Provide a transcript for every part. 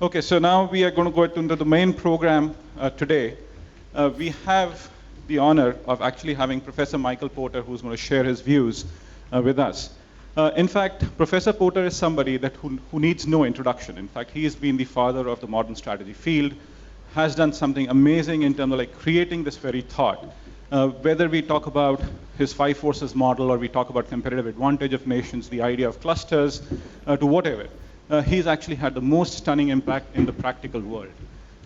Okay, so now we are going to go into the main program today. We have the honor of actually having Professor Michael Porter, who's going to share his views with us. In fact, Professor Porter is somebody who needs no introduction. In fact, he has been the father of the modern strategy field, has done something amazing in terms of creating this very thought. Whether we talk about his 5 forces model or we talk about competitive advantage of nations, the idea of clusters, to whatever, he's actually had the most stunning impact in the practical world.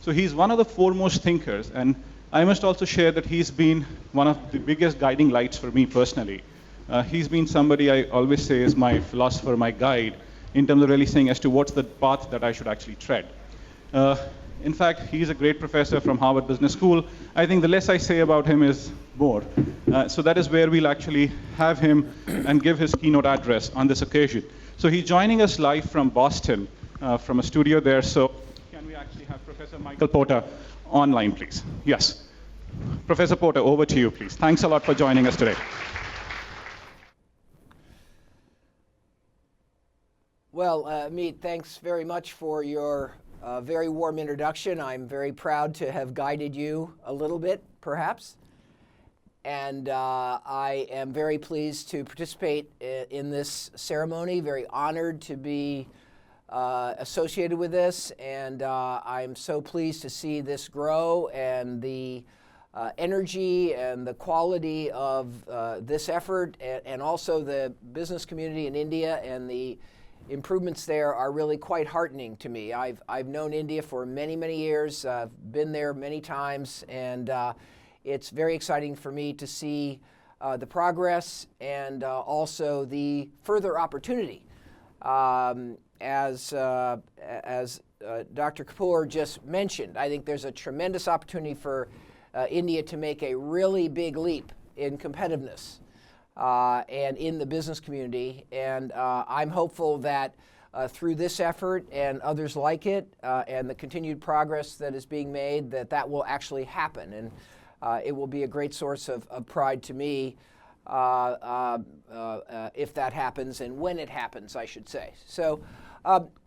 So he's one of the foremost thinkers, and I must also share that he's been one of the biggest guiding lights for me personally. He's been somebody I always say is my philosopher, my guide, in terms of really saying as to what's the path that I should actually tread. In fact, he's a great professor from Harvard Business School. I think the less I say about him is more. So that is where we'll actually have him and give his keynote address on this occasion. So he's joining us live from Boston, from a studio there. So can we actually have Professor Michael Porter online, please? Yes. Professor Porter, over to you, please. Thanks a lot for joining us today. Well, Amit, thanks very much for your very warm introduction. I'm very proud to have guided you a little bit, perhaps. And I am very pleased to participate in this ceremony, very honored to be associated with this. And I'm so pleased to see this grow and the energy and the quality of this effort and also the business community in India and the improvements there are really quite heartening to me. I've known India for many, many years. I've been there many times, and it's very exciting for me to see the progress and also the further opportunity. As Dr. Kapoor just mentioned, I think there's a tremendous opportunity for India to make a really big leap in competitiveness. And in the business community. And I'm hopeful that through this effort and others like it and the continued progress that is being made, that will actually happen. And it will be a great source of pride to me if that happens and when it happens, I should say. So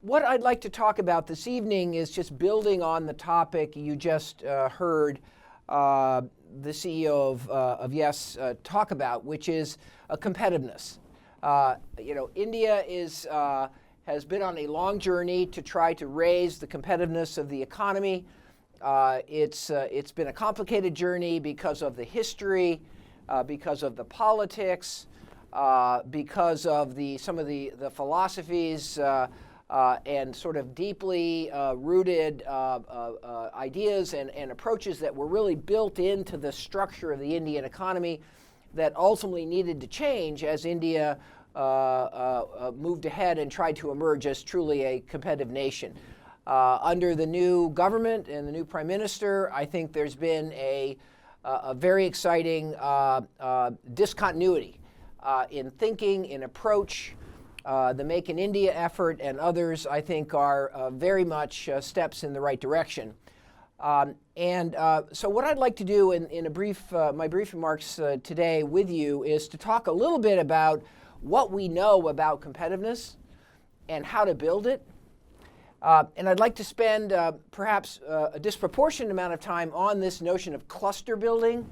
what I'd like to talk about this evening is just building on the topic you just heard the CEO of Yes talk about, which is competitiveness. India has been on a long journey to try to raise the competitiveness of the economy. It's been a complicated journey because of the history, because of the politics, because of some of the philosophies and sort of deeply rooted ideas and approaches that were really built into the structure of the Indian economy that ultimately needed to change as India moved ahead and tried to emerge as truly a competitive nation. Under the new government and the new prime minister, I think there's been a very exciting discontinuity in thinking, in approach. The Make in India effort and others, I think, are very much steps in the right direction. So what I'd like to do in my brief remarks today with you is to talk a little bit about what we know about competitiveness and how to build it. And I'd like to spend perhaps a disproportionate amount of time on this notion of cluster building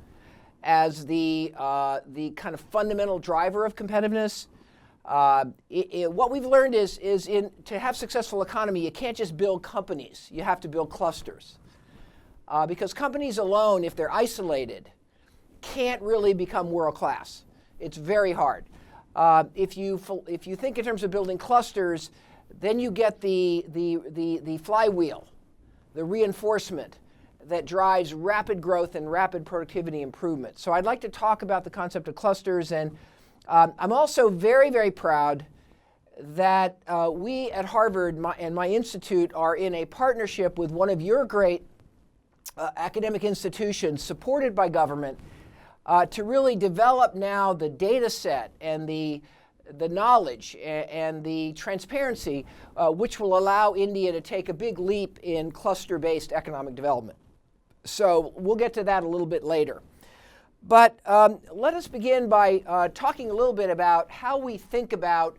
as the kind of fundamental driver of competitiveness. What we've learned is to have successful economy, you can't just build companies. You have to build clusters. Because companies alone, if they're isolated, can't really become world class. It's very hard. If you think in terms of building clusters, then you get the flywheel, the reinforcement that drives rapid growth and rapid productivity improvement. So I'd like to talk about the concept of clusters, and I'm also very, very proud that we at Harvard and my institute are in a partnership with one of your great academic institutions supported by government to really develop now the data set and the knowledge and the transparency which will allow India to take a big leap in cluster-based economic development. So we'll get to that a little bit later. But let us begin by talking a little bit about how we think about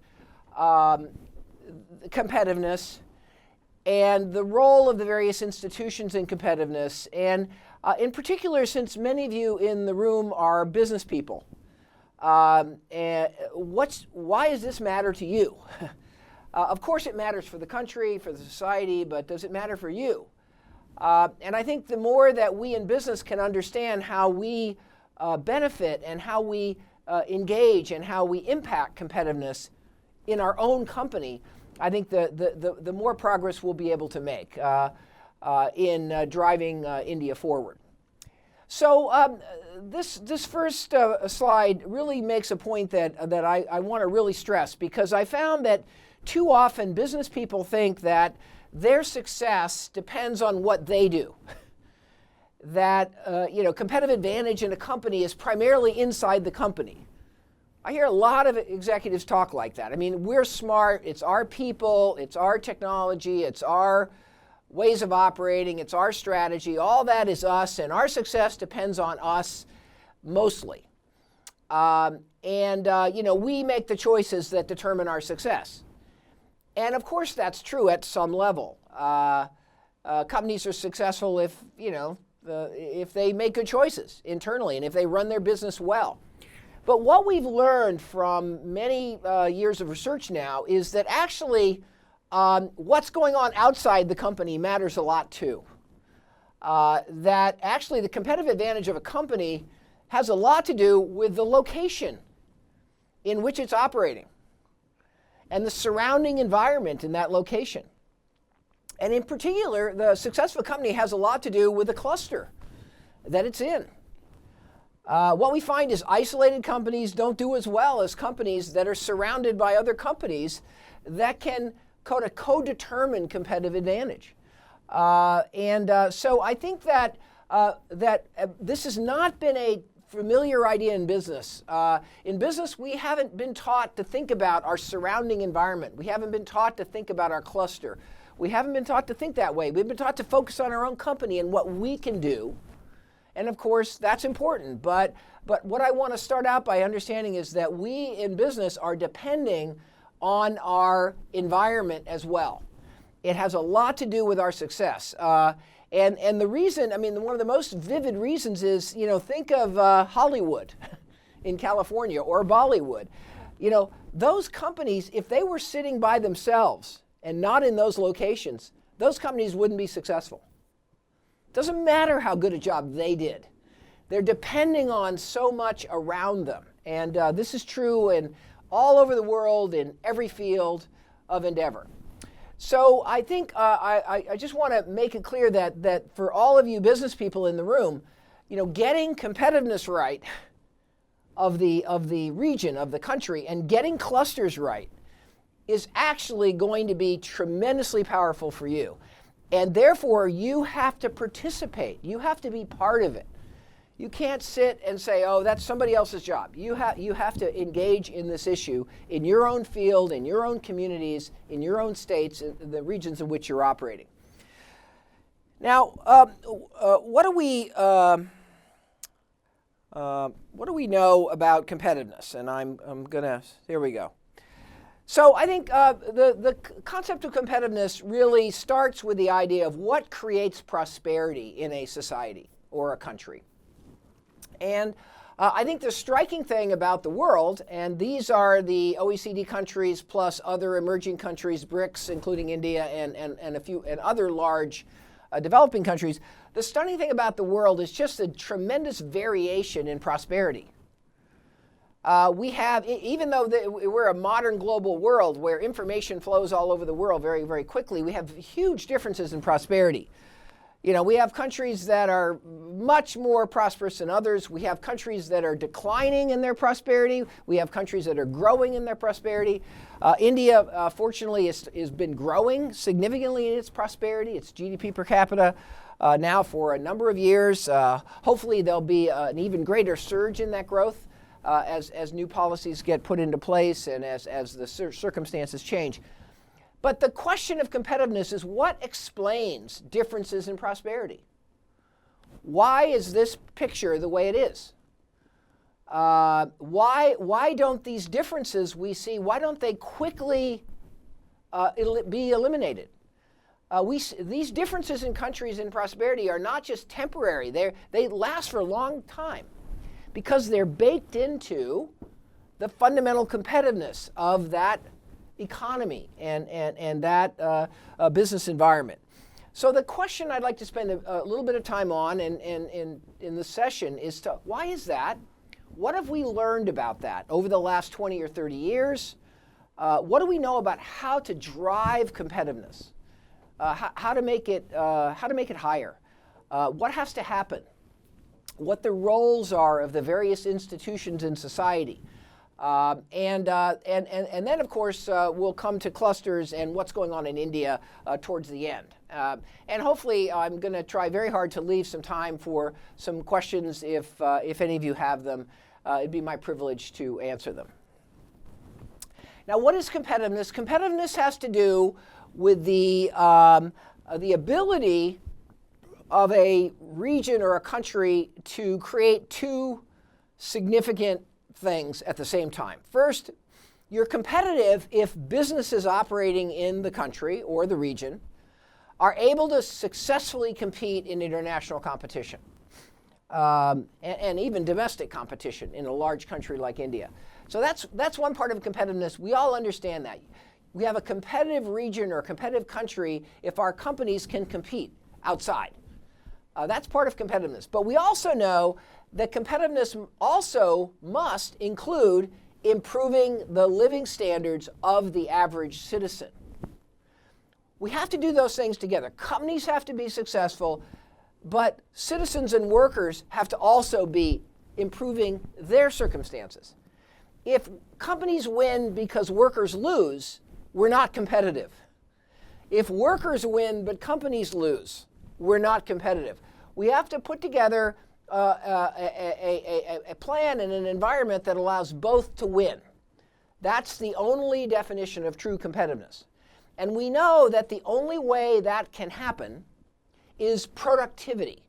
competitiveness and the role of the various institutions in competitiveness, and in particular, since many of you in the room are business people, and why does this matter to you? Of course it matters for the country, for the society, but does it matter for you? And I think the more that we in business can understand how we benefit and how we engage and how we impact competitiveness in our own company, I think the more progress we'll be able to make in driving India forward. So this first slide really makes a point that I want to really stress, because I found that too often business people think that their success depends on what they do. That competitive advantage in a company is primarily inside the company. I hear a lot of executives talk like that. I mean, we're smart, it's our people, it's our technology, it's our ways of operating, it's our strategy, all that is us, and our success depends on us mostly. We make the choices that determine our success. And of course that's true at some level. Companies are successful if they make good choices internally and if they run their business well. But what we've learned from many years of research now is that actually what's going on outside the company matters a lot too. That actually the competitive advantage of a company has a lot to do with the location in which it's operating and the surrounding environment in that location. And in particular, the success of a company has a lot to do with the cluster that it's in. What we find is isolated companies don't do as well as companies that are surrounded by other companies that can co-determine competitive advantage. So I think that this has not been a familiar idea in business. In business, we haven't been taught to think about our surrounding environment. We haven't been taught to think about our cluster. We haven't been taught to think that way. We've been taught to focus on our own company and what we can do. And of course, that's important. But what I want to start out by understanding is that we in business are depending on our environment as well. It has a lot to do with our success. And the reason, one of the most vivid reasons is, think of Hollywood in California or Bollywood. Those companies, if they were sitting by themselves and not in those locations, those companies wouldn't be successful. Doesn't matter how good a job they did. They're depending on so much around them. And this is true in all over the world in every field of endeavor. So I think I just want to make it clear that for all of you business people in the room, getting competitiveness right of the region, of the country, and getting clusters right is actually going to be tremendously powerful for you. And therefore, you have to participate. You have to be part of it. You can't sit and say, oh, that's somebody else's job. You have to engage in this issue in your own field, in your own communities, in your own states, in the regions in which you're operating. Now, what do we know about competitiveness? And I'm gonna, here we go. So I think the concept of competitiveness really starts with the idea of what creates prosperity in a society or a country. And I think the striking thing about the world, and these are the OECD countries plus other emerging countries, BRICS, including India and a few and other large developing countries, the stunning thing about the world is just the tremendous variation in prosperity. We have, even though we're a modern global world where information flows all over the world very, very quickly, we have huge differences in prosperity. We have countries that are much more prosperous than others. We have countries that are declining in their prosperity. We have countries that are growing in their prosperity. India, fortunately, has been growing significantly in its prosperity, its GDP per capita, now for a number of years. Hopefully, there'll be an even greater surge in that growth as new policies get put into place and as the circumstances change. But the question of competitiveness is what explains differences in prosperity? Why is this picture the way it is? Why don't these differences we see, why don't they quickly be eliminated? these differences in countries in prosperity are not just temporary. They last for a long time because they're baked into the fundamental competitiveness of that economy and that business environment. So the question I'd like to spend a little bit of time on in this session is why is that? What have we learned about that over the last 20 or 30 years? What do we know about how to drive competitiveness? How to make it higher? What has to happen? What the roles are of the various institutions in society? And then, of course, we'll come to clusters and what's going on in India towards the end. And hopefully, I'm going to try very hard to leave some time for some questions if any of you have them. It'd be my privilege to answer them. Now, what is competitiveness? Competitiveness has to do with the ability of a region or a country to create two significant things at the same time. First, you're competitive if businesses operating in the country or the region are able to successfully compete in international competition and even domestic competition in a large country like India. So that's one part of competitiveness. We all understand that. We have a competitive region or a competitive country if our companies can compete outside. That's part of competitiveness. But we also know that competitiveness also must include improving the living standards of the average citizen. We have to do those things together. Companies have to be successful, but citizens and workers have to also be improving their circumstances. If companies win because workers lose, we're not competitive. If workers win but companies lose, we're not competitive. We have to put together a plan and an environment that allows both to win. That's the only definition of true competitiveness. And we know that the only way that can happen is productivity.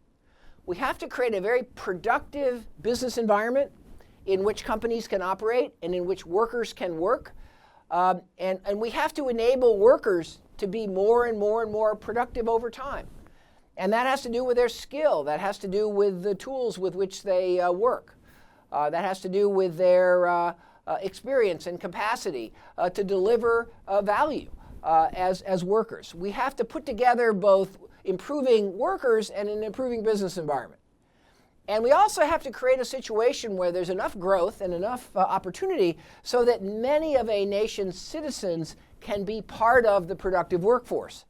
We have to create a very productive business environment in which companies can operate and in which workers can work. And we have to enable workers to be more and more and more productive over time. And that has to do with their skill. That has to do with the tools with which they work. That has to do with their experience and capacity to deliver value as workers. We have to put together both improving workers and an improving business environment. And we also have to create a situation where there's enough growth and enough opportunity so that many of a nation's citizens can be part of the productive workforce.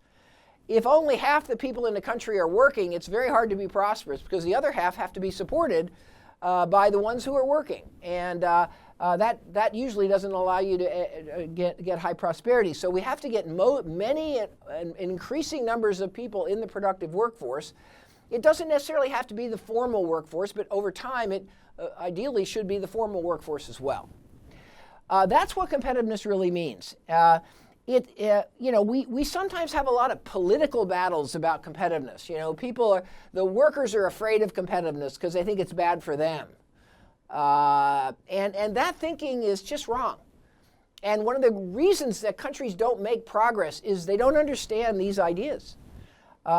If only half the people in the country are working, it's very hard to be prosperous because the other half have to be supported by the ones who are working. And that usually doesn't allow you to get high prosperity. So we have to get many and increasing numbers of people in the productive workforce. It doesn't necessarily have to be the formal workforce, but over time it ideally should be the formal workforce as well. That's what competitiveness really means. We sometimes have a lot of political battles about competitiveness. The workers are afraid of competitiveness because they think it's bad for them. And that thinking is just wrong. And one of the reasons that countries don't make progress is they don't understand these ideas.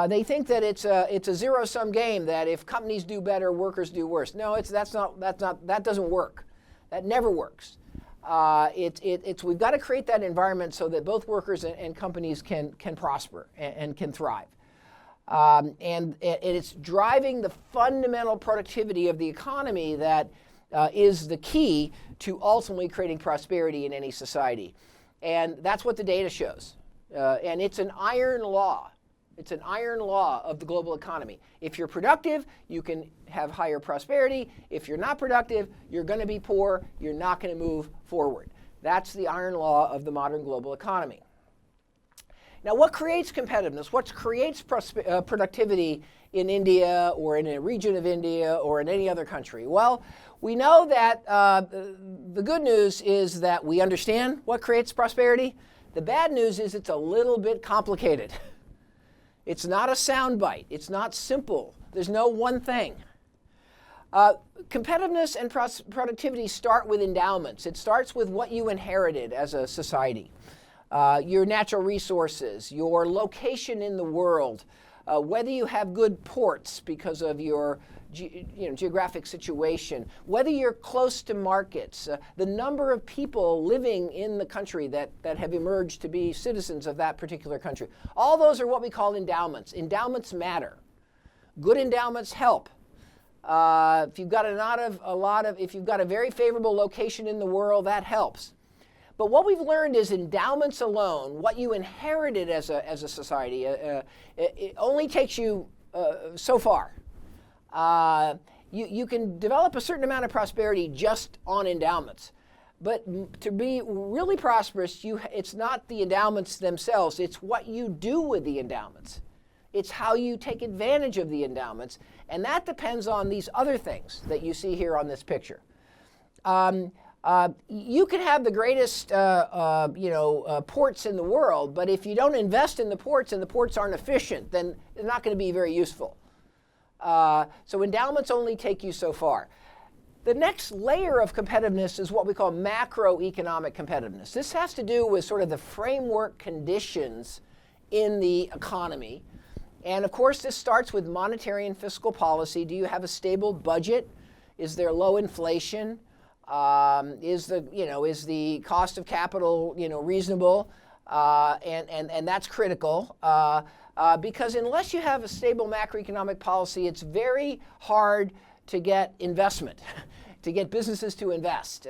They think that it's a zero-sum game, that if companies do better, workers do worse. No, that doesn't work. That never works. We've got to create that environment so that both workers and companies can prosper and can thrive. And it's driving the fundamental productivity of the economy that is the key to ultimately creating prosperity in any society. And that's what the data shows. And it's an iron law. It's an iron law of the global economy. If you're productive, you can have higher prosperity. If you're not productive, you're going to be poor. You're not going to move forward. That's the iron law of the modern global economy. Now, what creates competitiveness? What creates productivity in India or in a region of India or in any other country? Well, we know that the good news is that we understand what creates prosperity. The bad news is it's a little bit complicated. It's not a soundbite. It's not simple. There's no one thing. Competitiveness and productivity start with endowments. It starts with what you inherited as a society. your natural resources, your location in the world, whether you have good ports because of your geographic situation, whether you're close to markets, the number of people living in the country that have emerged to be citizens of that particular country. All those are what we call endowments. Endowments matter. Good endowments help. If you've got if you've got a very favorable location in the world, that helps. But what we've learned is endowments alone, what you inherited as a society, it only takes you so far. You can develop a certain amount of prosperity just on endowments. But to be really prosperous, it's not the endowments themselves, it's what you do with the endowments. It's how you take advantage of the endowments. And that depends on these other things that you see here on this picture. You can have the greatest ports in the world, but if you don't invest in the ports and the ports aren't efficient, then they're not going to be very useful. So endowments only take you so far. The next layer of competitiveness is what we call macroeconomic competitiveness. This has to do with sort of the framework conditions in the economy. And of course, this starts with monetary and fiscal policy. Do you have a stable budget? Is there low inflation? Is the cost of capital reasonable? And that's critical. Because unless you have a stable macroeconomic policy, it's very hard to get investment, to get businesses to invest.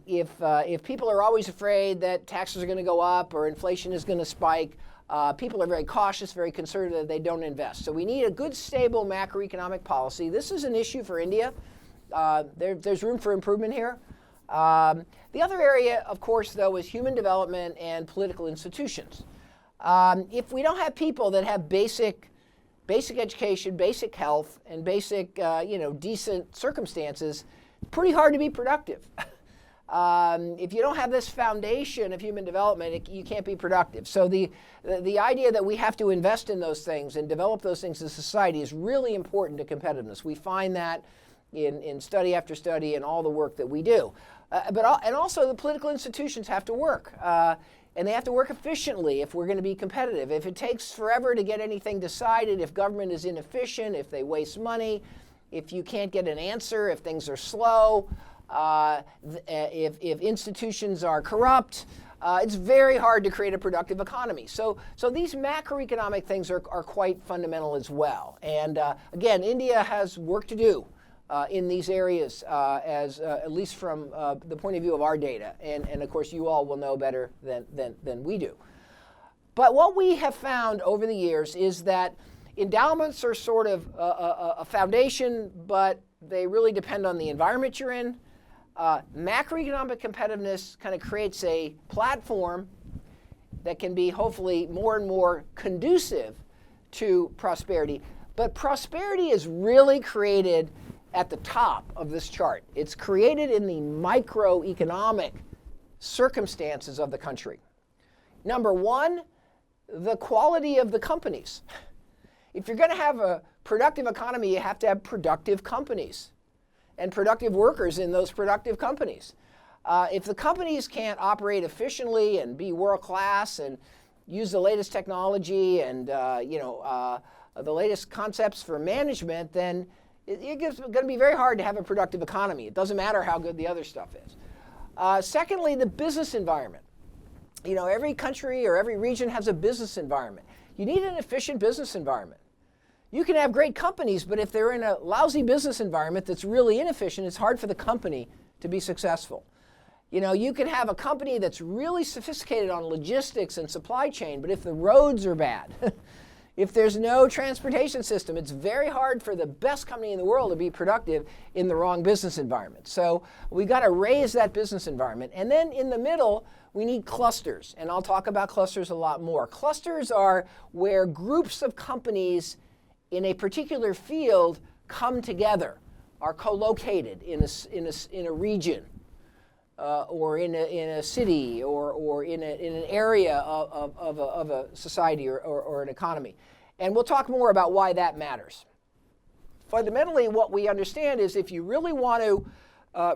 If people are always afraid that taxes are going to go up or inflation is going to spike, people are very cautious, very conservative, they don't invest. So we need a good, stable macroeconomic policy. This is an issue for India. There's room for improvement here. The other area, of course, though, is human development and political institutions. If we don't have people that have basic education, basic health, and basic, decent circumstances, it's pretty hard to be productive. If you don't have this foundation of human development, you can't be productive. So the idea that we have to invest in those things and develop those things in society is really important to competitiveness. We find that in study after study and all the work that we do. And also the political institutions have to work. And they have to work efficiently if we're going to be competitive. If it takes forever to get anything decided, if government is inefficient, if they waste money, if you can't get an answer, if things are slow, if institutions are corrupt, it's very hard to create a productive economy. So these macroeconomic things are quite fundamental as well. And again, India has work to do in these areas, at least from the point of view of our data. And of course, you all will know better than we do. But what we have found over the years is that endowments are sort of a foundation, but they really depend on the environment you're in. Macroeconomic competitiveness kind of creates a platform that can be hopefully more and more conducive to prosperity. But prosperity is really created at the top of this chart. It's created in the microeconomic circumstances of the country. Number one, the quality of the companies. If you're going to have a productive economy, you have to have productive companies and productive workers in those productive companies. If the companies can't operate efficiently and be world-class and use the latest technology and the latest concepts for management, then it's going to be very hard to have a productive economy. It doesn't matter how good the other stuff is. Secondly, the business environment. Every country or every region has a business environment. You need an efficient business environment. You can have great companies, but if they're in a lousy business environment that's really inefficient, it's hard for the company to be successful. You can have a company that's really sophisticated on logistics and supply chain, but if the roads are bad, if there's no transportation system, it's very hard for the best company in the world to be productive in the wrong business environment. So we've got to raise that business environment. And then in the middle, we need clusters. And I'll talk about clusters a lot more. Clusters are where groups of companies in a particular field come together, are co-located in a region, or in a city, or in an area of a society or an economy. And we'll talk more about why that matters. Fundamentally, what we understand is if you really want to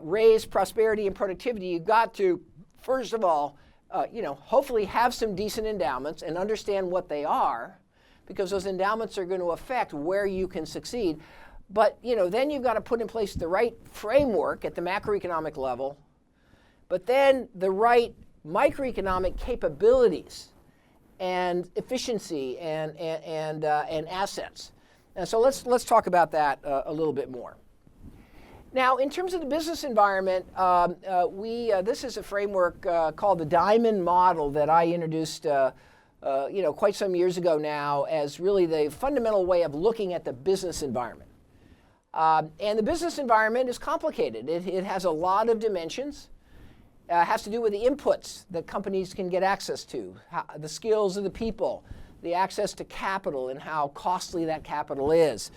raise prosperity and productivity, you've got to, first of all, hopefully have some decent endowments and understand what they are, because those endowments are going to affect where you can succeed. But then you've got to put in place the right framework at the macroeconomic level, but then the right microeconomic capabilities and efficiency and assets. And so let's talk about that a little bit more. Now, in terms of the business environment, this is a framework called the Diamond Model that I introduced quite some years ago now as really the fundamental way of looking at the business environment. And the business environment is complicated. It has a lot of dimensions. It has to do with the inputs that companies can get access to, the skills of the people, the access to capital and how costly that capital is.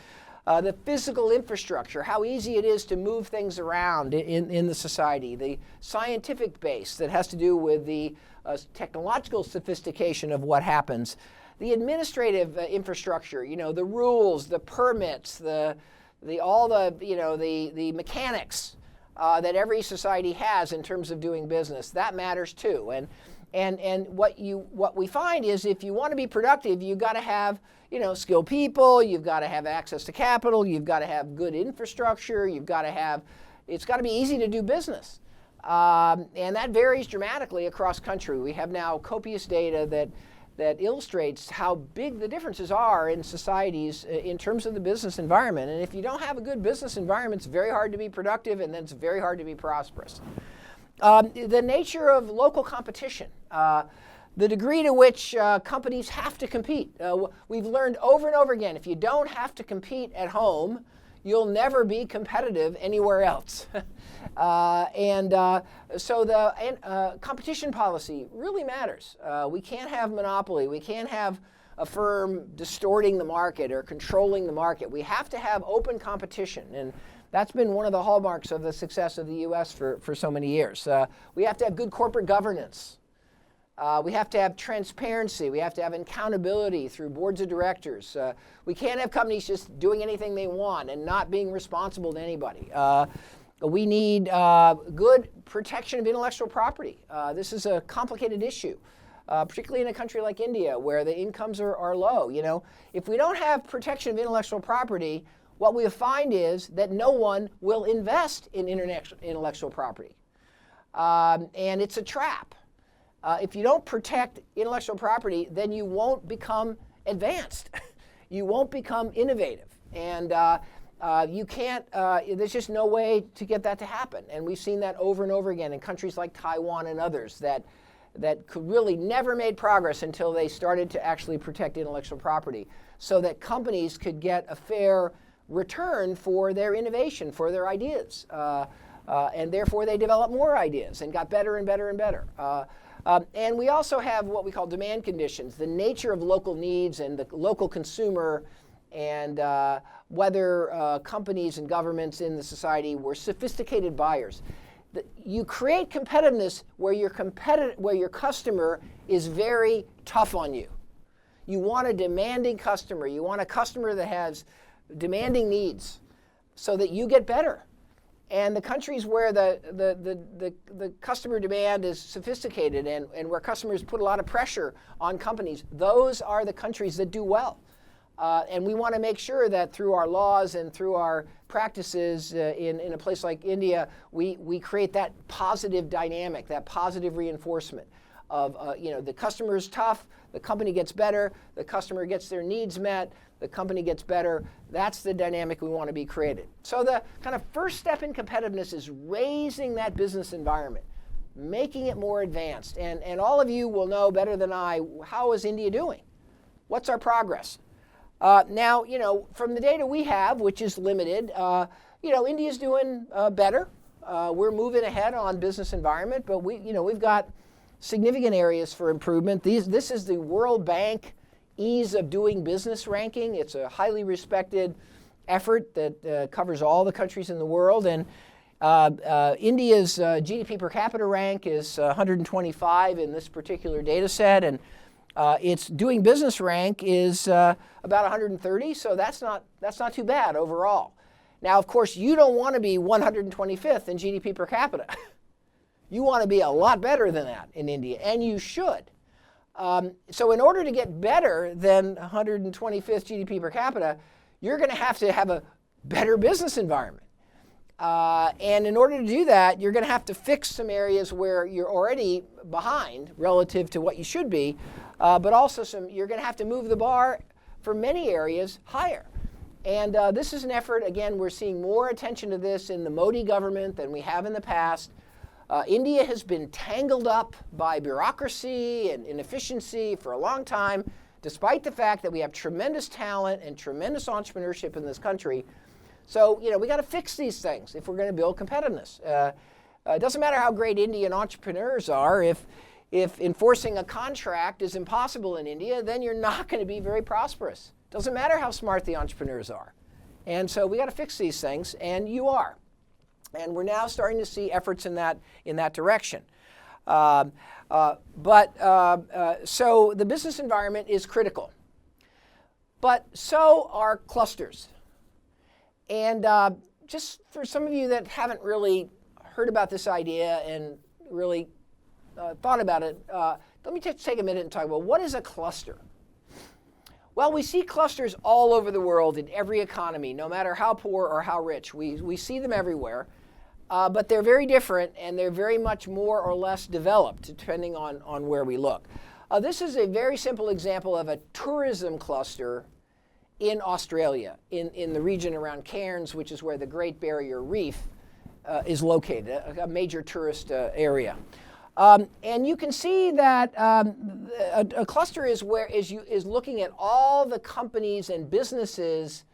The physical infrastructure, how easy it is to move things around in the society, the scientific base that has to do with the technological sophistication of what happens, the administrative infrastructure, the rules, the permits, the mechanics that every society has in terms of doing business. That matters too. And what we find is if you want to be productive, you've got to have skilled people, you've got to have access to capital, you've got to have good infrastructure, it's got to be easy to do business. And that varies dramatically across country. We have now copious data that illustrates how big the differences are in societies in terms of the business environment. And if you don't have a good business environment, it's very hard to be productive, and then it's very hard to be prosperous. The nature of local competition, the degree to which companies have to compete. We've learned over and over again, if you don't have to compete at home, you'll never be competitive anywhere else. So the competition policy really matters. We can't have monopoly. We can't have a firm distorting the market or controlling the market. We have to have open competition. And that's been one of the hallmarks of the success of the U.S. for so many years. We have to have good corporate governance. We have to have transparency. We have to have accountability through boards of directors. We can't have companies just doing anything they want and not being responsible to anybody. We need good protection of intellectual property. This is a complicated issue, particularly in a country like India where the incomes are low. If we don't have protection of intellectual property, what we find is that no one will invest in intellectual property. And it's a trap. If you don't protect intellectual property, then you won't become advanced. You won't become innovative. And you can't, there's just no way to get that to happen. And we've seen that over and over again in countries like Taiwan and others that could really never made progress until they started to actually protect intellectual property so that companies could get a fair return for their innovation, for their ideas. And therefore they developed more ideas and got better and better and better. And we also have what we call demand conditions, the nature of local needs and the local consumer, and whether companies and governments in the society were sophisticated buyers. You create competitiveness where your customer is very tough on you. You want a demanding customer. You want a customer that has demanding needs so that you get better. And the countries where the customer demand is sophisticated and where customers put a lot of pressure on companies, those are the countries that do well. And we want to make sure that through our laws and through our practices in a place like India, we create that positive dynamic, that positive reinforcement of, the customer is tough, the company gets better, the customer gets their needs met, the company gets better. That's the dynamic we want to be created. So the kind of first step in competitiveness is raising that business environment, making it more advanced. And all of you will know better than I, how is India doing? What's our progress? Now, from the data we have, which is limited, India's doing better. We're moving ahead on business environment, but we've got significant areas for improvement. This is the World Bank Ease of Doing Business ranking. It's a highly respected effort that covers all the countries in the world. And India's GDP per capita rank is 125 in this particular data set. And its Doing Business rank is about 130, so that's not too bad overall. Now, of course, you don't want to be 125th in GDP per capita. You want to be a lot better than that in India, and you should. So in order to get better than 125th GDP per capita, you're going to have a better business environment. And in order to do that, you're going to have to fix some areas where you're already behind relative to what you should be, but also you're going to have to move the bar for many areas higher. And this is an effort, again, we're seeing more attention to this in the Modi government than we have in the past. India has been tangled up by bureaucracy and inefficiency for a long time, despite the fact that we have tremendous talent and tremendous entrepreneurship in this country. So, we got to fix these things if we're going to build competitiveness. It doesn't matter how great Indian entrepreneurs are. If enforcing a contract is impossible in India, then you're not going to be very prosperous. Doesn't matter how smart the entrepreneurs are. And so we got to fix these things, and you are. And we're now starting to see efforts in that direction. So the business environment is critical. But so are clusters. And just for some of you that haven't really heard about this idea and really thought about it, let me just take a minute and talk about what is a cluster. Well, we see clusters all over the world in every economy, no matter how poor or how rich. We see them everywhere. But they're very different, and they're very much more or less developed, depending on where we look. This is a very simple example of a tourism cluster in Australia, in the region around Cairns, which is where the Great Barrier Reef is located, a major tourist area. And you can see that a cluster is looking at all the companies and businesses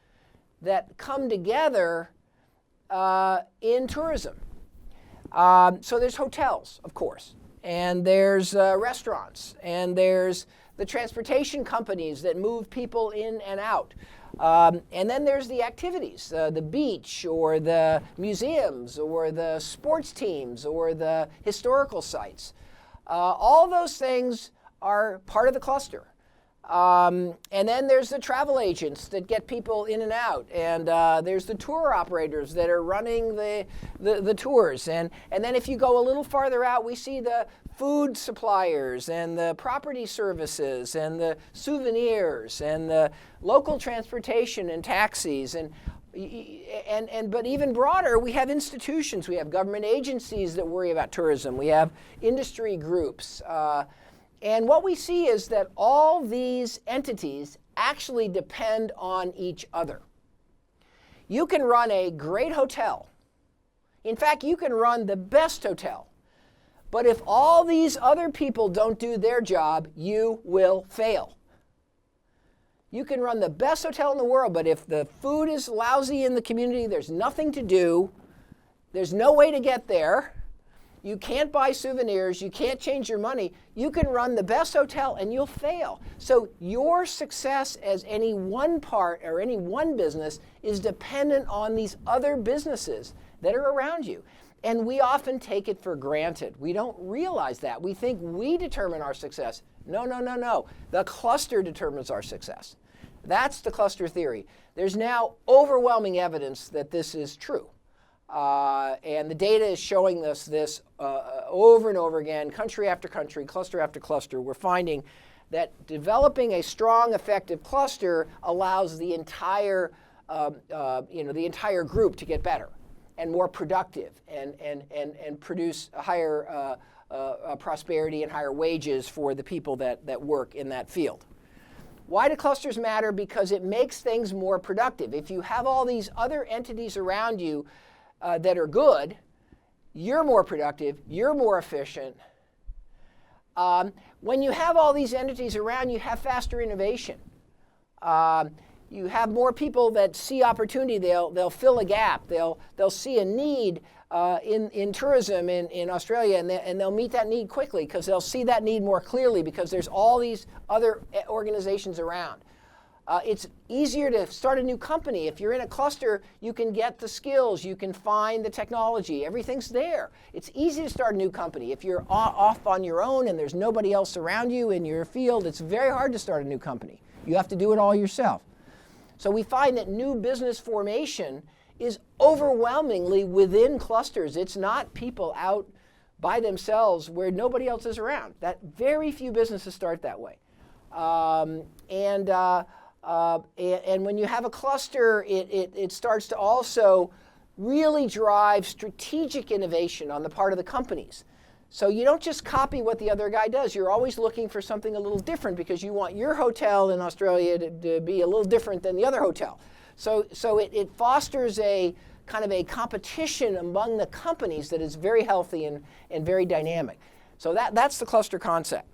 that come together in tourism. So there's hotels, of course, and there's restaurants, and there's the transportation companies that move people in and out. And then there's the activities, the beach or the museums or the sports teams or the historical sites. All those things are part of the cluster. And then there's the travel agents that get people in and out, and there's the tour operators that are running the tours. And then if you go a little farther out, we see the food suppliers and the property services and the souvenirs and the local transportation and taxis. But even broader, we have institutions. We have government agencies that worry about tourism. We have industry groups. And what we see is that all these entities actually depend on each other. You can run a great hotel. In fact, you can run the best hotel. But if all these other people don't do their job, you will fail. You can run the best hotel in the world, but if the food is lousy in the community, there's nothing to do, there's no way to get there, you can't buy souvenirs, you can't change your money, you can run the best hotel and you'll fail. So your success as any one part or any one business is dependent on these other businesses that are around you. And we often take it for granted. We don't realize that. We think we determine our success. No, no, no, no. The cluster determines our success. That's the cluster theory. There's now overwhelming evidence that this is true. And the data is showing us this over and over again, country after country, cluster after cluster. We're finding that developing a strong, effective cluster allows the entire, the entire group to get better and more productive and produce a higher prosperity and higher wages for the people that work in that field. Why do clusters matter? Because it makes things more productive. If you have all these other entities around you that are good, you're more productive, you're more efficient. When you have all these entities around, you have faster innovation. You have more people that see opportunity. They'll fill a gap. They'll see a need in tourism in Australia, and they'll meet that need quickly because they'll see that need more clearly because there's all these other organizations around. It's easier to start a new company. If you're in a cluster, you can get the skills, you can find the technology, everything's there. It's easy to start a new company. If you're off on your own and there's nobody else around you in your field, it's very hard to start a new company. You have to do it all yourself. So we find that new business formation is overwhelmingly within clusters. It's not people out by themselves where nobody else is around. That very few businesses start that way. And when you have a cluster, it starts to also really drive strategic innovation on the part of the companies. So you don't just copy what the other guy does. You're always looking for something a little different because you want your hotel in Australia to be a little different than the other hotel. So it fosters a kind of a competition among the companies that is very healthy and very dynamic. So that's the cluster concept.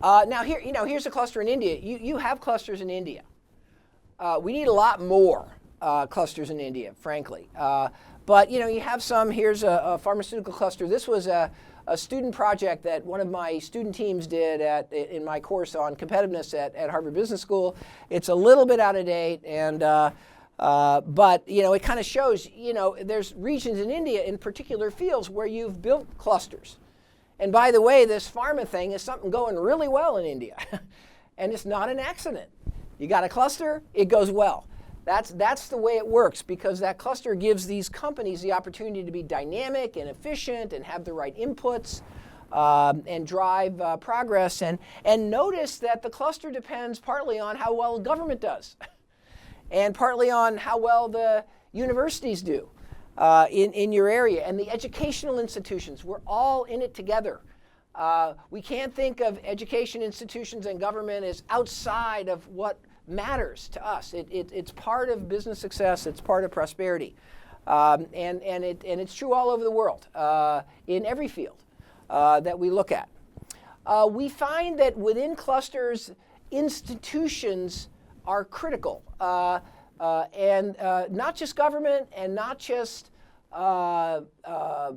Now here's a cluster in India. You have clusters in India. We need a lot more clusters in India, frankly. But you have some. Here's a pharmaceutical cluster. This was a student project that one of my student teams did in my course on competitiveness at Harvard Business School. It's a little bit out of date, and but it kind of shows there's regions in India in particular fields where you've built clusters. And by the way, this pharma thing is something going really well in India, and it's not an accident. You got a cluster, it goes well. That's the way it works, because that cluster gives these companies the opportunity to be dynamic and efficient and have the right inputs and drive progress. And notice that the cluster depends partly on how well government does and partly on how well the universities do in your area, and the educational institutions. We're all in it together. We can't think of education institutions and government as outside of what matters to us. It's part of business success. It's part of prosperity, and it's true all over the world in every field that we look at. We find that within clusters, institutions are critical, and not just government and not just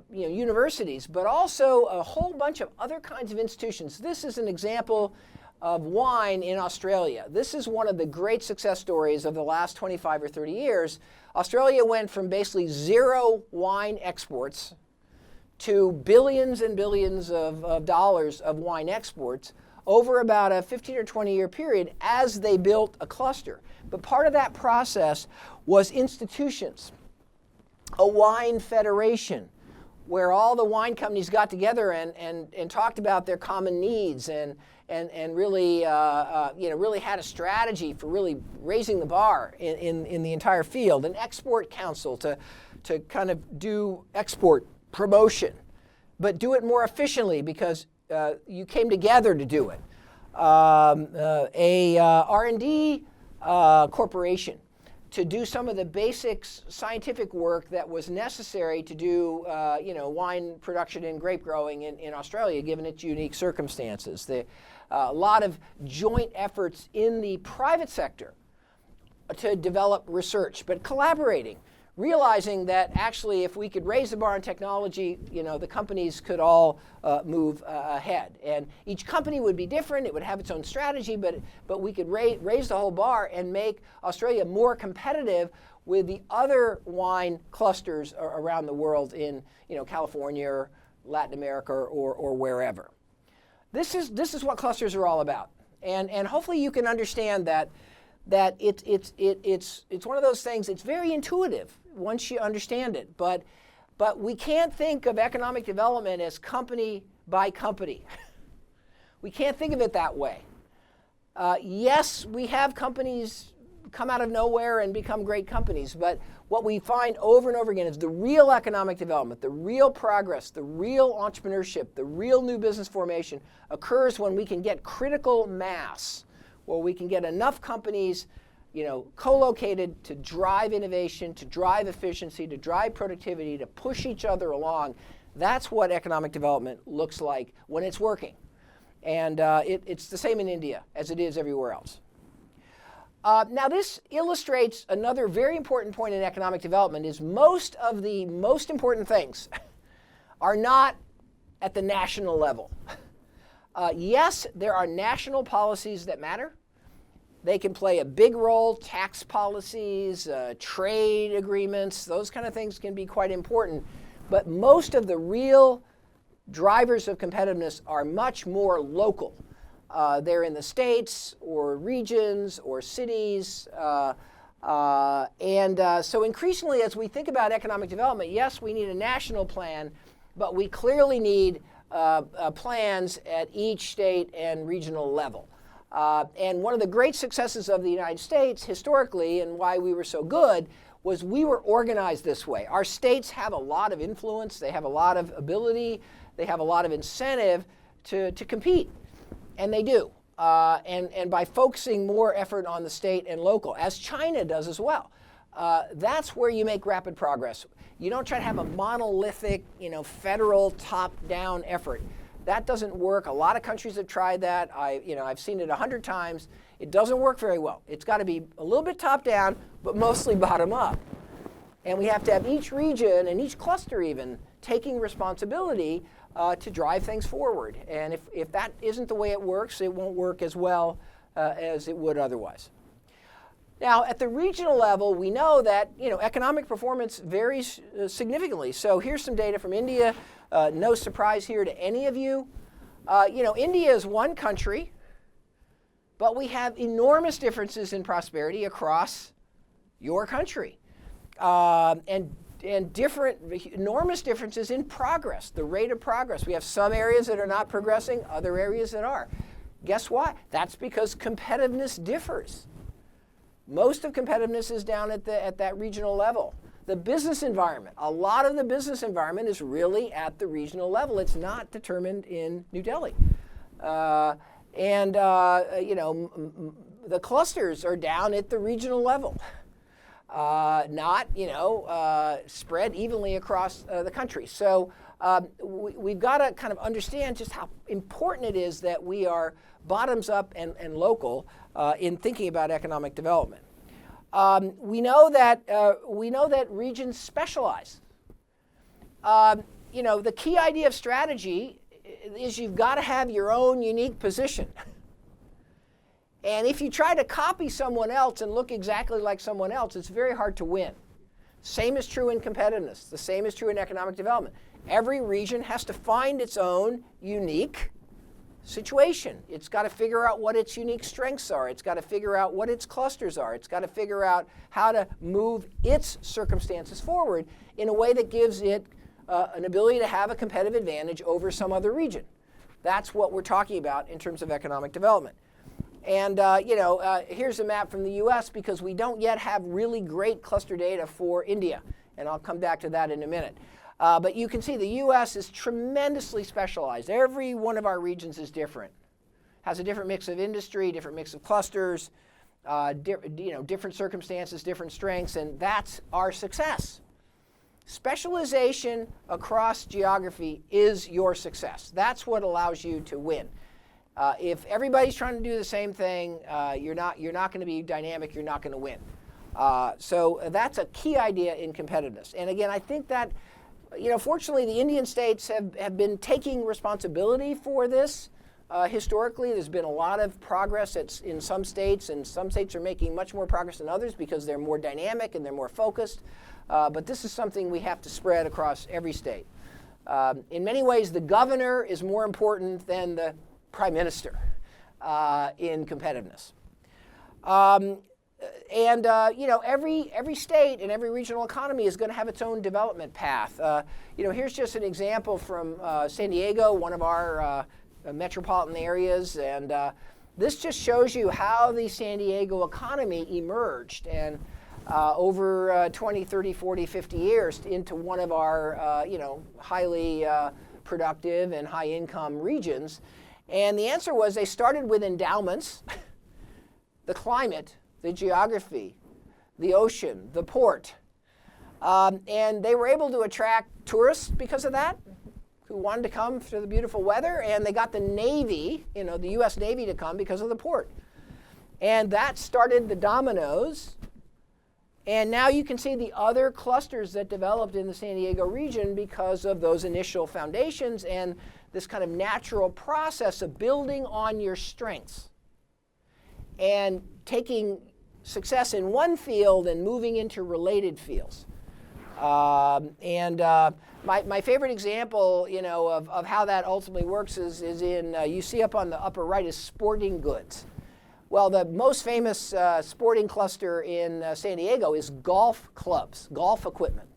universities, but also a whole bunch of other kinds of institutions. This is an example of wine in Australia. This is one of the great success stories of the last 25 or 30 years. Australia went from basically zero wine exports to billions and billions of dollars of wine exports over about a 15 or 20 year period as they built a cluster. But part of that process was institutions, a wine federation, where all the wine companies got together and talked about their common needs and really really had a strategy for really raising the bar in the entire field. An export council to kind of do export promotion, but do it more efficiently because you came together to do it. A R&D corporation to do some of the basic scientific work that was necessary to do wine production and grape growing in Australia, given its unique circumstances. A lot of joint efforts in the private sector to develop research, but collaborating, realizing that actually if we could raise the bar on technology, the companies could all move ahead. And each company would be different. It would have its own strategy, but we could raise the whole bar and make Australia more competitive with the other wine clusters around the world in California or Latin America or wherever. This is what clusters are all about. And hopefully you can understand that it's one of those things. It's very intuitive once you understand it, but we can't think of economic development as company by company. We can't think of it that way. Yes, we have companies come out of nowhere and become great companies, but what we find over and over again is the real economic development, the real progress, the real entrepreneurship, the real new business formation occurs when we can get critical mass, where we can get enough companies co-located to drive innovation, to drive efficiency, to drive productivity, to push each other along. That's what economic development looks like when it's working. And it's the same in India as it is everywhere else. Now this illustrates another very important point in economic development is most of the most important things are not at the national level. Yes, there are national policies that matter. They can play a big role. Tax policies, trade agreements, those kind of things can be quite important. But most of the real drivers of competitiveness are much more local. They're in the states or regions or cities. So increasingly as we think about economic development, yes, we need a national plan, but we clearly need plans at each state and regional level. And one of the great successes of the United States historically, and why we were so good, was we were organized this way. Our states have a lot of influence, they have a lot of ability, they have a lot of incentive to compete, and they do. And by focusing more effort on the state and local, as China does as well, that's where you make rapid progress. You don't try to have a monolithic, federal top-down effort. That doesn't work. A lot of countries have tried that. I've seen it 100 times. It doesn't work very well. It's got to be a little bit top-down, but mostly bottom-up. And we have to have each region and each cluster even taking responsibility to drive things forward. And if that isn't the way it works, it won't work as well as it would otherwise. Now, at the regional level, we know that economic performance varies significantly. So here's some data from India. No surprise here to any of you. India is one country, but we have enormous differences in prosperity across your country, and enormous differences in progress, the rate of progress. We have some areas that are not progressing, other areas that are. Guess what? That's because competitiveness differs. Most of competitiveness is down at that regional level. The business environment, a lot of the business environment is really at the regional level. It's not determined in New Delhi. The clusters are down at the regional level, not spread evenly across the country. So we've got to kind of understand just how important it is that we are bottoms up and local in thinking about economic development. We know that regions specialize. The key idea of strategy is you've got to have your own unique position. And if you try to copy someone else and look exactly like someone else, it's very hard to win. Same is true in competitiveness. The same is true in economic development. Every region has to find its own unique situation. It's got to figure out what its unique strengths are. It's got to figure out what its clusters are. It's got to figure out how to move its circumstances forward in a way that gives it an ability to have a competitive advantage over some other region. That's what we're talking about in terms of economic development. And here's a map from the US because we don't yet have really great cluster data for India. And I'll come back to that in a minute. But you can see the US is tremendously specialized. Every one of our regions is different. Has a different mix of industry, different mix of clusters, different circumstances, different strengths, and that's our success. Specialization across geography is your success. That's what allows you to win. If everybody's trying to do the same thing, you're not going to be dynamic. You're not going to win. So that's a key idea in competitiveness. And again, I think that fortunately, the Indian states have been taking responsibility for this. Historically, there's been a lot of progress in some states, and some states are making much more progress than others because they're more dynamic and they're more focused. But this is something we have to spread across every state. In many ways, the governor is more important than the prime minister in competitiveness. Every state and every regional economy is going to have its own development path. Here's just an example from San Diego, one of our metropolitan areas, and this just shows you how the San Diego economy emerged and over 20, 30, 40, 50 years into one of our highly productive and high-income regions. And the answer was they started with endowments, the climate, the geography, the ocean, the port. And they were able to attract tourists because of that, who wanted to come for the beautiful weather. And they got the Navy, the U.S. Navy to come because of the port. And that started the dominoes. And now you can see the other clusters that developed in the San Diego region because of those initial foundations and this kind of natural process of building on your strengths and taking success in one field and moving into related fields. My favorite example, of how that ultimately works is in, you see up on the upper right is sporting goods. Well, the most famous sporting cluster in San Diego is golf clubs, golf equipment.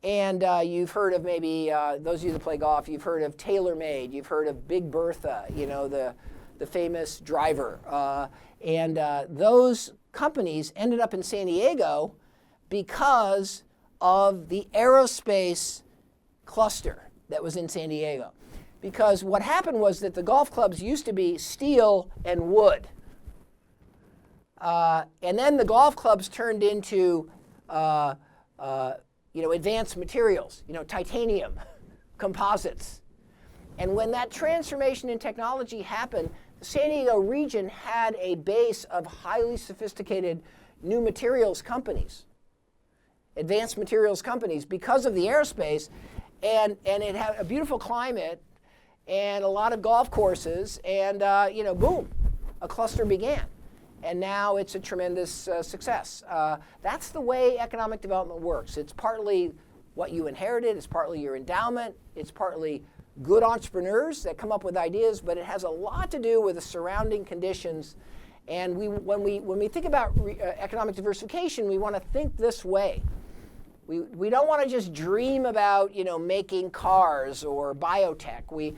And you've heard of maybe, those of you that play golf, you've heard of TaylorMade, you've heard of Big Bertha, the famous driver. And those companies ended up in San Diego because of the aerospace cluster that was in San Diego. Because what happened was that the golf clubs used to be steel and wood. And then the golf clubs turned into advanced materials, titanium, composites. And when that transformation in technology happened, the San Diego region had a base of highly sophisticated new materials companies, advanced materials companies, because of the aerospace. And it had a beautiful climate and a lot of golf courses, and boom, a cluster began. And now it's a tremendous success. That's the way economic development works. It's partly what you inherited, it's partly your endowment, it's partly good entrepreneurs that come up with ideas, but it has a lot to do with the surrounding conditions. And when we think about economic diversification, we want to think this way. We don't want to just dream about making cars or biotech. We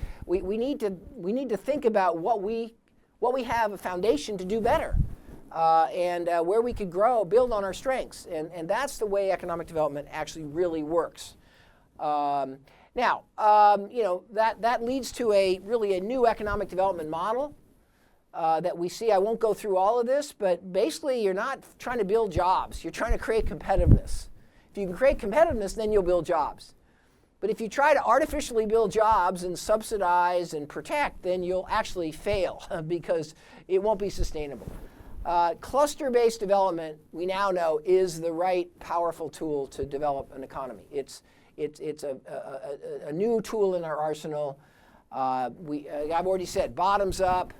need to think about what we have a foundation to do better, and where we could grow, build on our strengths, and that's the way economic development actually really works. Now, that leads to a new economic development model that we see. I won't go through all of this, but basically you're not trying to build jobs. You're trying to create competitiveness. If you can create competitiveness, then you'll build jobs. But if you try to artificially build jobs and subsidize and protect, then you'll actually fail because it won't be sustainable. Cluster-based development, we now know, is the right powerful tool to develop an economy. It's a new tool in our arsenal. I've already said, bottoms up.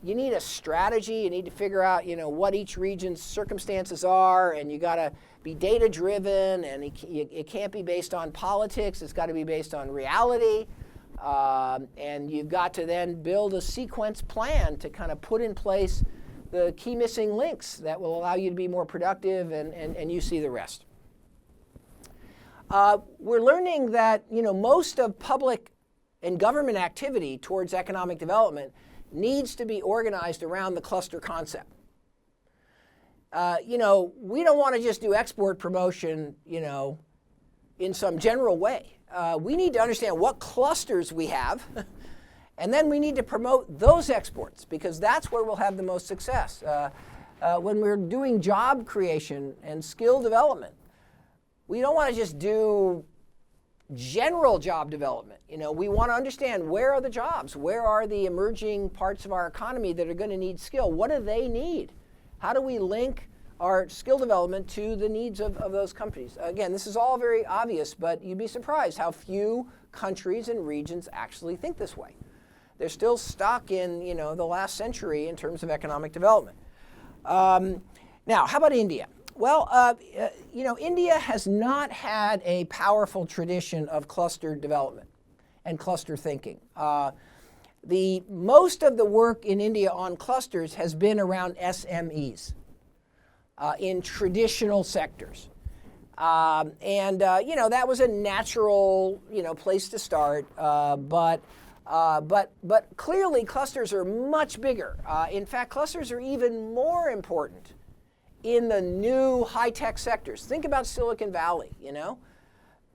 You need a strategy. You need to figure out, what each region's circumstances are, and you got to be data-driven, and it can't be based on politics. It's got to be based on reality, and you've got to then build a sequence plan to kind of put in place the key missing links that will allow you to be more productive, and you see the rest. We're learning that most of public and government activity towards economic development needs to be organized around the cluster concept. We don't want to just do export promotion, in some general way. We need to understand what clusters we have, and then we need to promote those exports, because that's where we'll have the most success. When we're doing job creation and skill development, we don't want to just do general job development. We want to understand, where are the jobs? Where are the emerging parts of our economy that are going to need skill? What do they need? How do we link our skill development to the needs of those companies? Again, this is all very obvious, but you'd be surprised how few countries and regions actually think this way. They're still stuck in the last century in terms of economic development. Now, how about India? Well, India has not had a powerful tradition of cluster development and cluster thinking. Most of the work in India on clusters has been around SMEs in traditional sectors. That was a natural, place to start. But clearly clusters are much bigger. In fact, clusters are even more important in the new high-tech sectors. Think about Silicon Valley,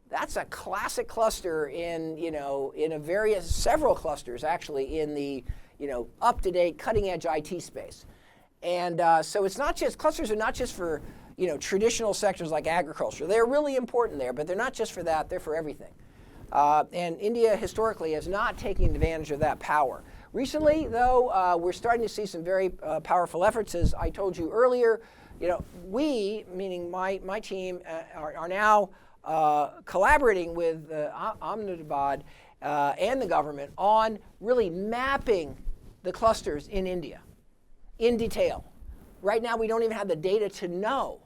That's a classic cluster in several clusters actually in the, up-to-date, cutting-edge IT space. And so it's not just, clusters are not just for, traditional sectors like agriculture. They're really important there, but they're not just for that, they're for everything. And India historically has not taken advantage of that power. Recently, though, we're starting to see some very powerful efforts. As I told you earlier, we, meaning my team, are now collaborating with Ahmedabad and the government on really mapping the clusters in India in detail. Right now, we don't even have the data to know,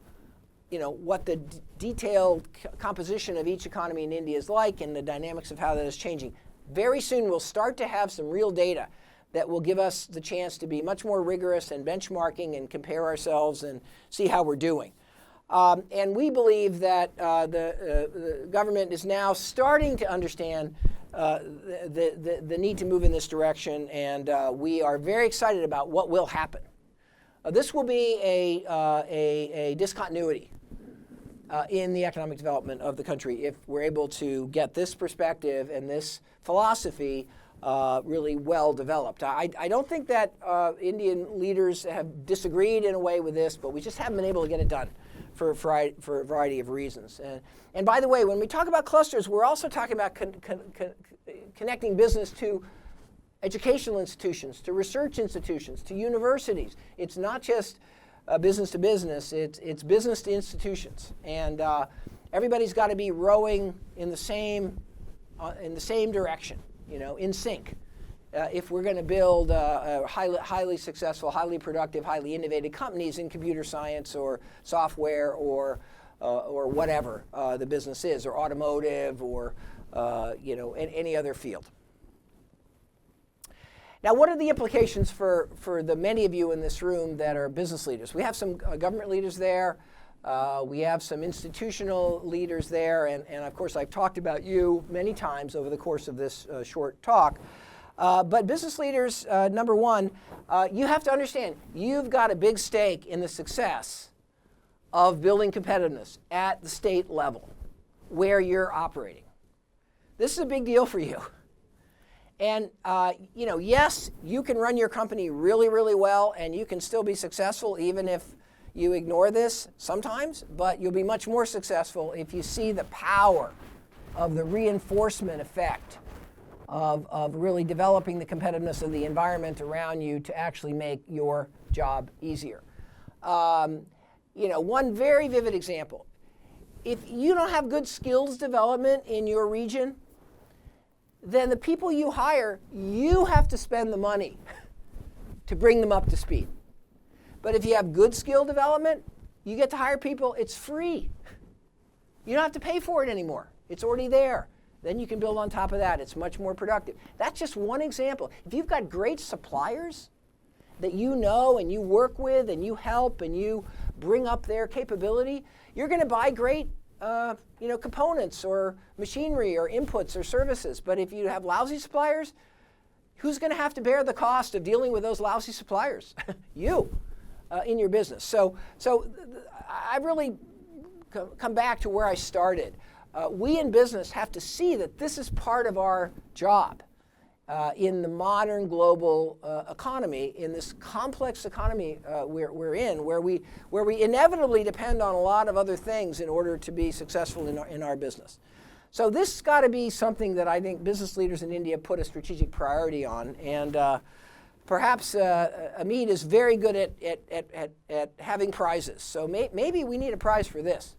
what the detailed composition of each economy in India is like and the dynamics of how that is changing. Very soon, we'll start to have some real data that will give us the chance to be much more rigorous in benchmarking and compare ourselves and see how we're doing. And we believe that the government is now starting to understand the need to move in this direction, and we are very excited about what will happen. This will be a discontinuity in the economic development of the country if we're able to get this perspective and this philosophy really well developed. I don't think that Indian leaders have disagreed in a way with this, but we just haven't been able to get it done for a variety of reasons. And by the way, when we talk about clusters, we're also talking about connecting business to educational institutions, to research institutions, to universities. It's not just business to business, it's business to institutions. And everybody's got to be rowing in the same direction, in sync. If we're going to build highly successful, highly productive, highly innovative companies in computer science or software or whatever the business is, or automotive or any other field. Now, what are the implications for the many of you in this room that are business leaders? We have some government leaders there. We have some institutional leaders there. And of course, I've talked about you many times over the course of this short talk. But business leaders, number one, you have to understand, you've got a big stake in the success of building competitiveness at the state level where you're operating. This is a big deal for you. And, yes, you can run your company really, really well, and you can still be successful even if you ignore this sometimes, but you'll be much more successful if you see the power of the reinforcement effect of really developing the competitiveness of the environment around you to actually make your job easier. One very vivid example. If you don't have good skills development in your region, then the people you hire, you have to spend the money to bring them up to speed. But if you have good skill development, you get to hire people, it's free. You don't have to pay for it anymore. It's already there. Then you can build on top of that. It's much more productive. That's just one example. If you've got great suppliers that you know and you work with and you help and you bring up their capability, you're going to buy great components or machinery or inputs or services. But if you have lousy suppliers, who's going to have to bear the cost of dealing with those lousy suppliers? You, in your business. So I really come back to where I started. We in business have to see that this is part of our job in the modern global economy, in this complex economy we're in, where we inevitably depend on a lot of other things in order to be successful in our business. So this has got to be something that I think business leaders in India put a strategic priority on, and perhaps Amit is very good at having prizes. So maybe we need a prize for this.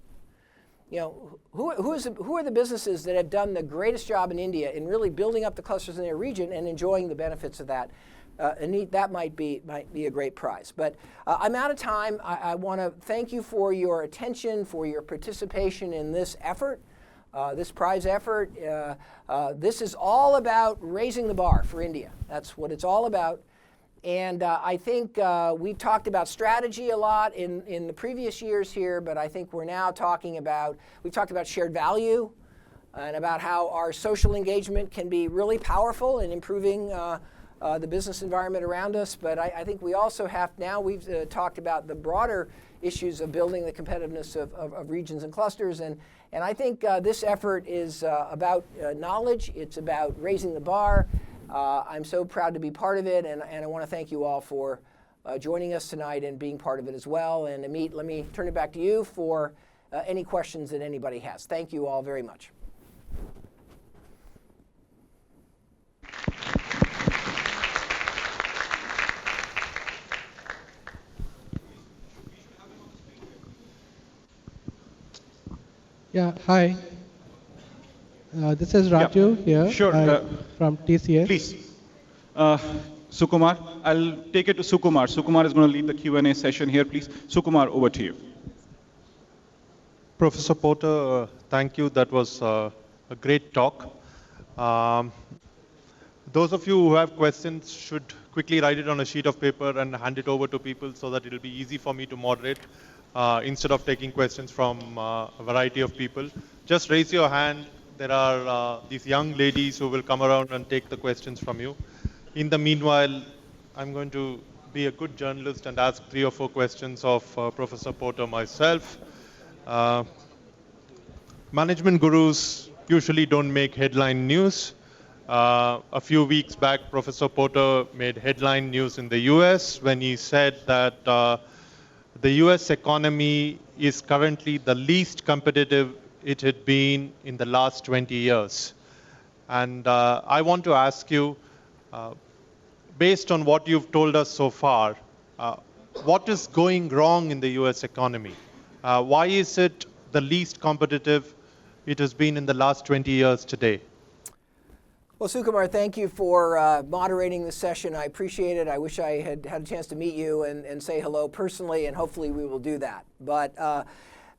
Who are the businesses that have done the greatest job in India in really building up the clusters in their region and enjoying the benefits of that? And that might be a great prize. But I'm out of time. I want to thank you for your attention, for your participation in this effort, this prize effort. This is all about raising the bar for India. That's what it's all about. And I think we've talked about strategy a lot in the previous years here, but I think we've talked about shared value and about how our social engagement can be really powerful in improving the business environment around us. But I think we also we've talked about the broader issues of building the competitiveness of regions and clusters. And I think this effort is about knowledge. It's about raising the bar. I'm so proud to be part of it, and I want to thank you all for joining us tonight and being part of it as well. And Amit, let me turn it back to you for any questions that anybody has. Thank you all very much. Yeah, hi. This is Raju here. Sure. From TCS. Please. Sukumar, I'll take it to Sukumar. Sukumar is going to lead the Q&A session here, please. Sukumar, over to you. Professor Porter, thank you. That was a great talk. Those of you who have questions should quickly write it on a sheet of paper and hand it over to people so that it'll be easy for me to moderate instead of taking questions from a variety of people. Just raise your hand. There are these young ladies who will come around and take the questions from you. In the meanwhile, I'm going to be a good journalist and ask 3 or 4 questions of Professor Porter myself. Management gurus usually don't make headline news. A few weeks back, Professor Porter made headline news in the US when he said that the US economy is currently the least competitive it had been in the last 20 years. And I want to ask you, based on what you've told us so far, what is going wrong in the US economy? Why is it the least competitive it has been in the last 20 years today? Well, Sukumar, thank you for moderating this session. I appreciate it. I wish I had had a chance to meet you and say hello personally, and hopefully we will do that. But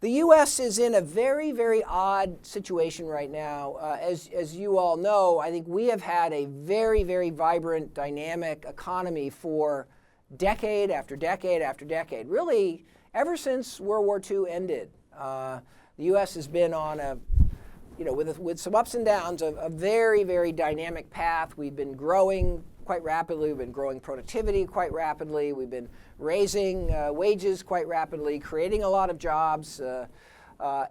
the U.S. is in a very, very odd situation right now. As you all know, I think we have had a very, very vibrant, dynamic economy for decade after decade after decade, really ever since World War II ended. The U.S. has been on a with some ups and downs, a very, very dynamic path. We've been growing quite rapidly. We've been growing productivity quite rapidly. We've been raising wages quite rapidly, creating a lot of jobs. But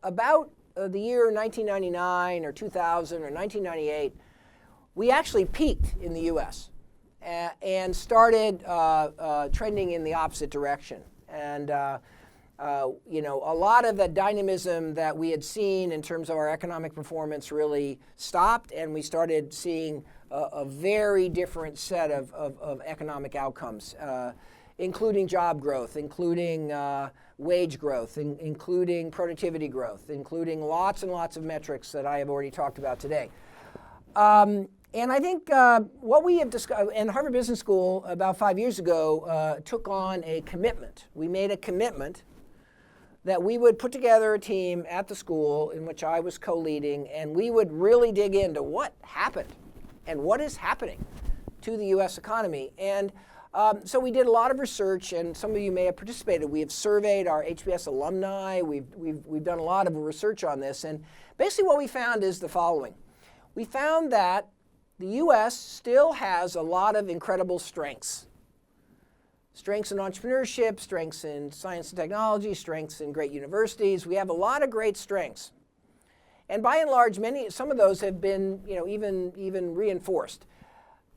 about the year 1999 or 2000 or 1998, we actually peaked in the U.S. And started trending in the opposite direction. And a lot of the dynamism that we had seen in terms of our economic performance really stopped, and we started seeing a very different set of economic outcomes, including job growth, including wage growth, including productivity growth, including lots and lots of metrics that I have already talked about today. And I think what we have discussed, and Harvard Business School about 5 years ago took on a commitment. We made a commitment that we would put together a team at the school in which I was co-leading, and we would really dig into what happened and what is happening to the U.S. economy. And so we did a lot of research, and some of you may have participated. We have surveyed our HBS alumni. We've done a lot of research on this, and basically what we found is the following. We found that the U.S. still has a lot of incredible strengths. Strengths in entrepreneurship, strengths in science and technology, strengths in great universities. We have a lot of great strengths. And by and large, some of those have been even reinforced.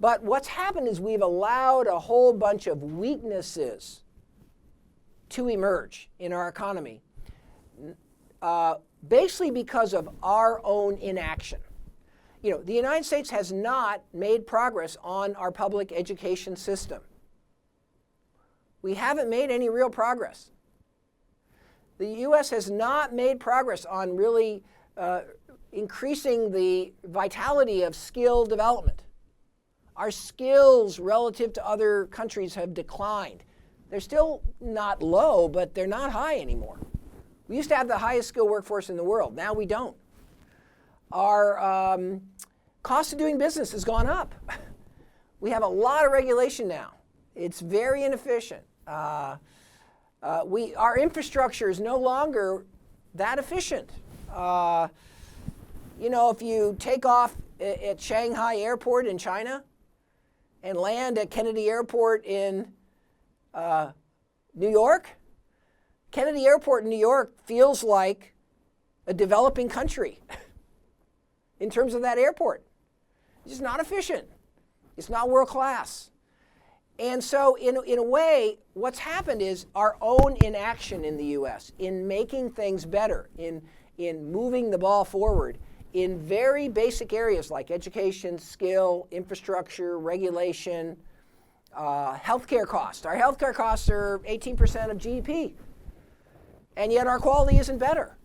But what's happened is we've allowed a whole bunch of weaknesses to emerge in our economy, basically because of our own inaction. The United States has not made progress on our public education system. We haven't made any real progress. The U.S. has not made progress on really increasing the vitality of skill development. Our skills relative to other countries have declined. They're still not low, but they're not high anymore. We used to have the highest skilled workforce in the world. Now we don't. Our cost of doing business has gone up. We have a lot of regulation now. It's very inefficient. Our infrastructure is no longer that efficient. If you take off at Shanghai Airport in China and land at Kennedy Airport in New York, Kennedy Airport in New York feels like a developing country in terms of that airport. It's just not efficient. It's not world class. And so in a way, what's happened is our own inaction in the U.S. in making things better, in moving the ball forward in very basic areas like education, skill, infrastructure, regulation, healthcare costs. Our healthcare costs are 18% of GDP, and yet our quality isn't better.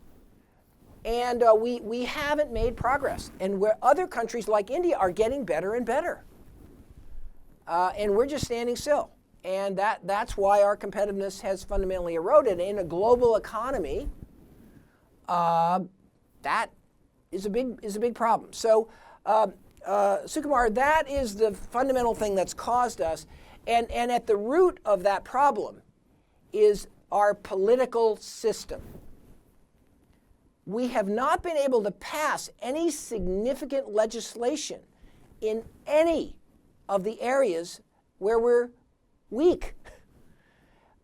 And we haven't made progress. And where other countries like India are getting better and better. And we're just standing still. And that's why our competitiveness has fundamentally eroded. In a global economy, that is a big problem. So Sukumar, that is the fundamental thing that's caused us. And at the root of that problem is our political system. We have not been able to pass any significant legislation in any of the areas where we're weak.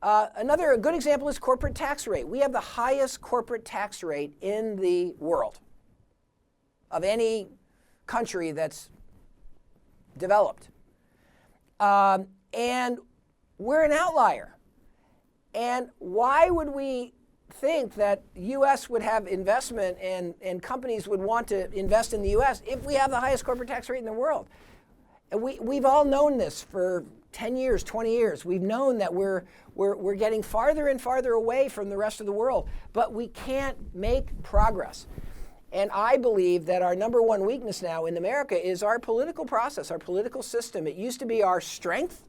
A good example is corporate tax rate. We have the highest corporate tax rate in the world of any country that's developed. And we're an outlier. And why would we think that U.S. would have investment and companies would want to invest in the U.S. if we have the highest corporate tax rate in the world? And we've all known this for 10 years, 20 years. We've known that we're getting farther and farther away from the rest of the world, but we can't make progress. And I believe that our number one weakness now in America is our political process, our political system. It used to be our strength,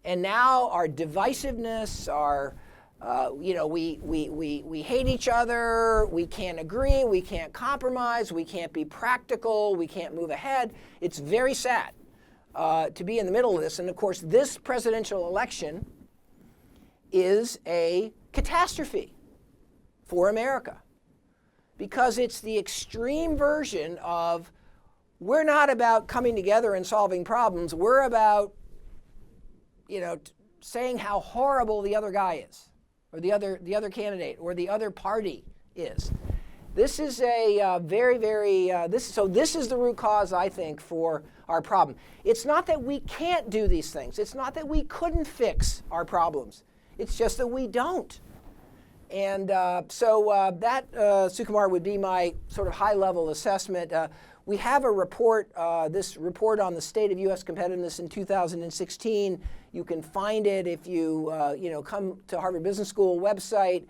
and now our divisiveness, we hate each other, we can't agree, we can't compromise, we can't be practical, we can't move ahead. It's very sad to be in the middle of this. And of course, this presidential election is a catastrophe for America because it's the extreme version of we're not about coming together and solving problems. We're about, saying how horrible the other guy is, or the other candidate, or the other party is. This is a this is the root cause, I think, for our problem. It's not that we can't do these things. It's not that we couldn't fix our problems. It's just that we don't. And that, Sukumar, would be my sort of high-level assessment. We have a report, this report on the state of U.S. competitiveness in 2016. You can find it if you come to Harvard Business School website.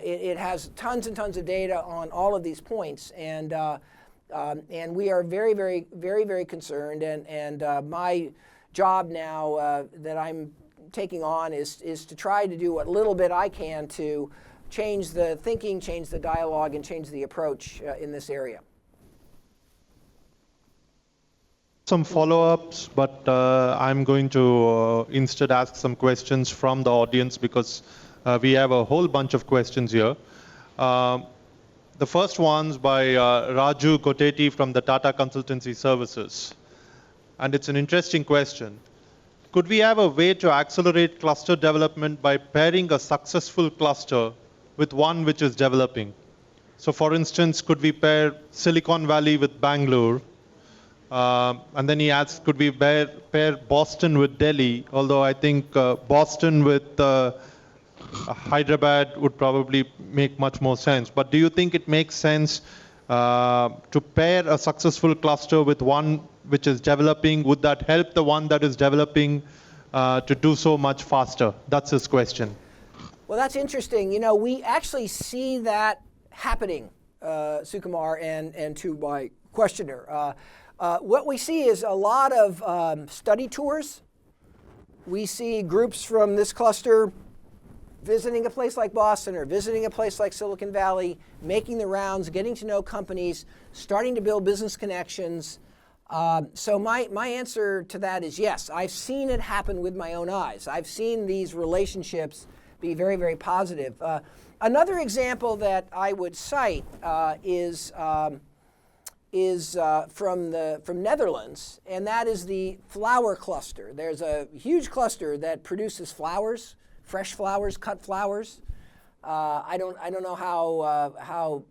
It has tons and tons of data on all of these points, and we are very, very, very, very concerned. And my job now that I'm taking on is to try to do what little bit I can to change the thinking, change the dialogue, and change the approach in this area. Some follow-ups, but I'm going to instead ask some questions from the audience because we have a whole bunch of questions here. The first one's by Raju Koteti from the Tata Consultancy Services. And it's an interesting question. Could we have a way to accelerate cluster development by pairing a successful cluster with one which is developing? So for instance, could we pair Silicon Valley with Bangalore? And then he asks, could we pair Boston with Delhi? Although I think Boston with Hyderabad would probably make much more sense. But do you think it makes sense to pair a successful cluster with one which is developing? Would that help the one that is developing to do so much faster? That's his question. Well, that's interesting. We actually see that happening, Sukumar, and to my questioner. What we see is a lot of study tours. We see groups from this cluster visiting a place like Boston or visiting a place like Silicon Valley, making the rounds, getting to know companies, starting to build business connections. So my answer to that is yes. I've seen it happen with my own eyes. I've seen these relationships be very, very positive. Another example that I would cite is from Netherlands, and that is the flower cluster. There's a huge cluster that produces flowers, fresh flowers, cut flowers. I don't know how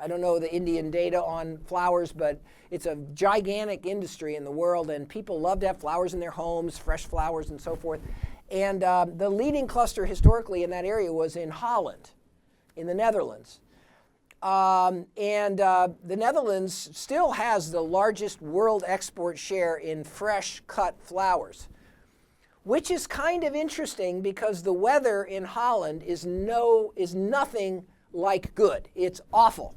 I don't know the Indian data on flowers, but it's a gigantic industry in the world, and people love to have flowers in their homes, fresh flowers and so forth. And the leading cluster historically in that area was in Holland, in the Netherlands. The Netherlands still has the largest world export share in fresh cut flowers, which is kind of interesting because the weather in Holland is nothing like good. It's awful.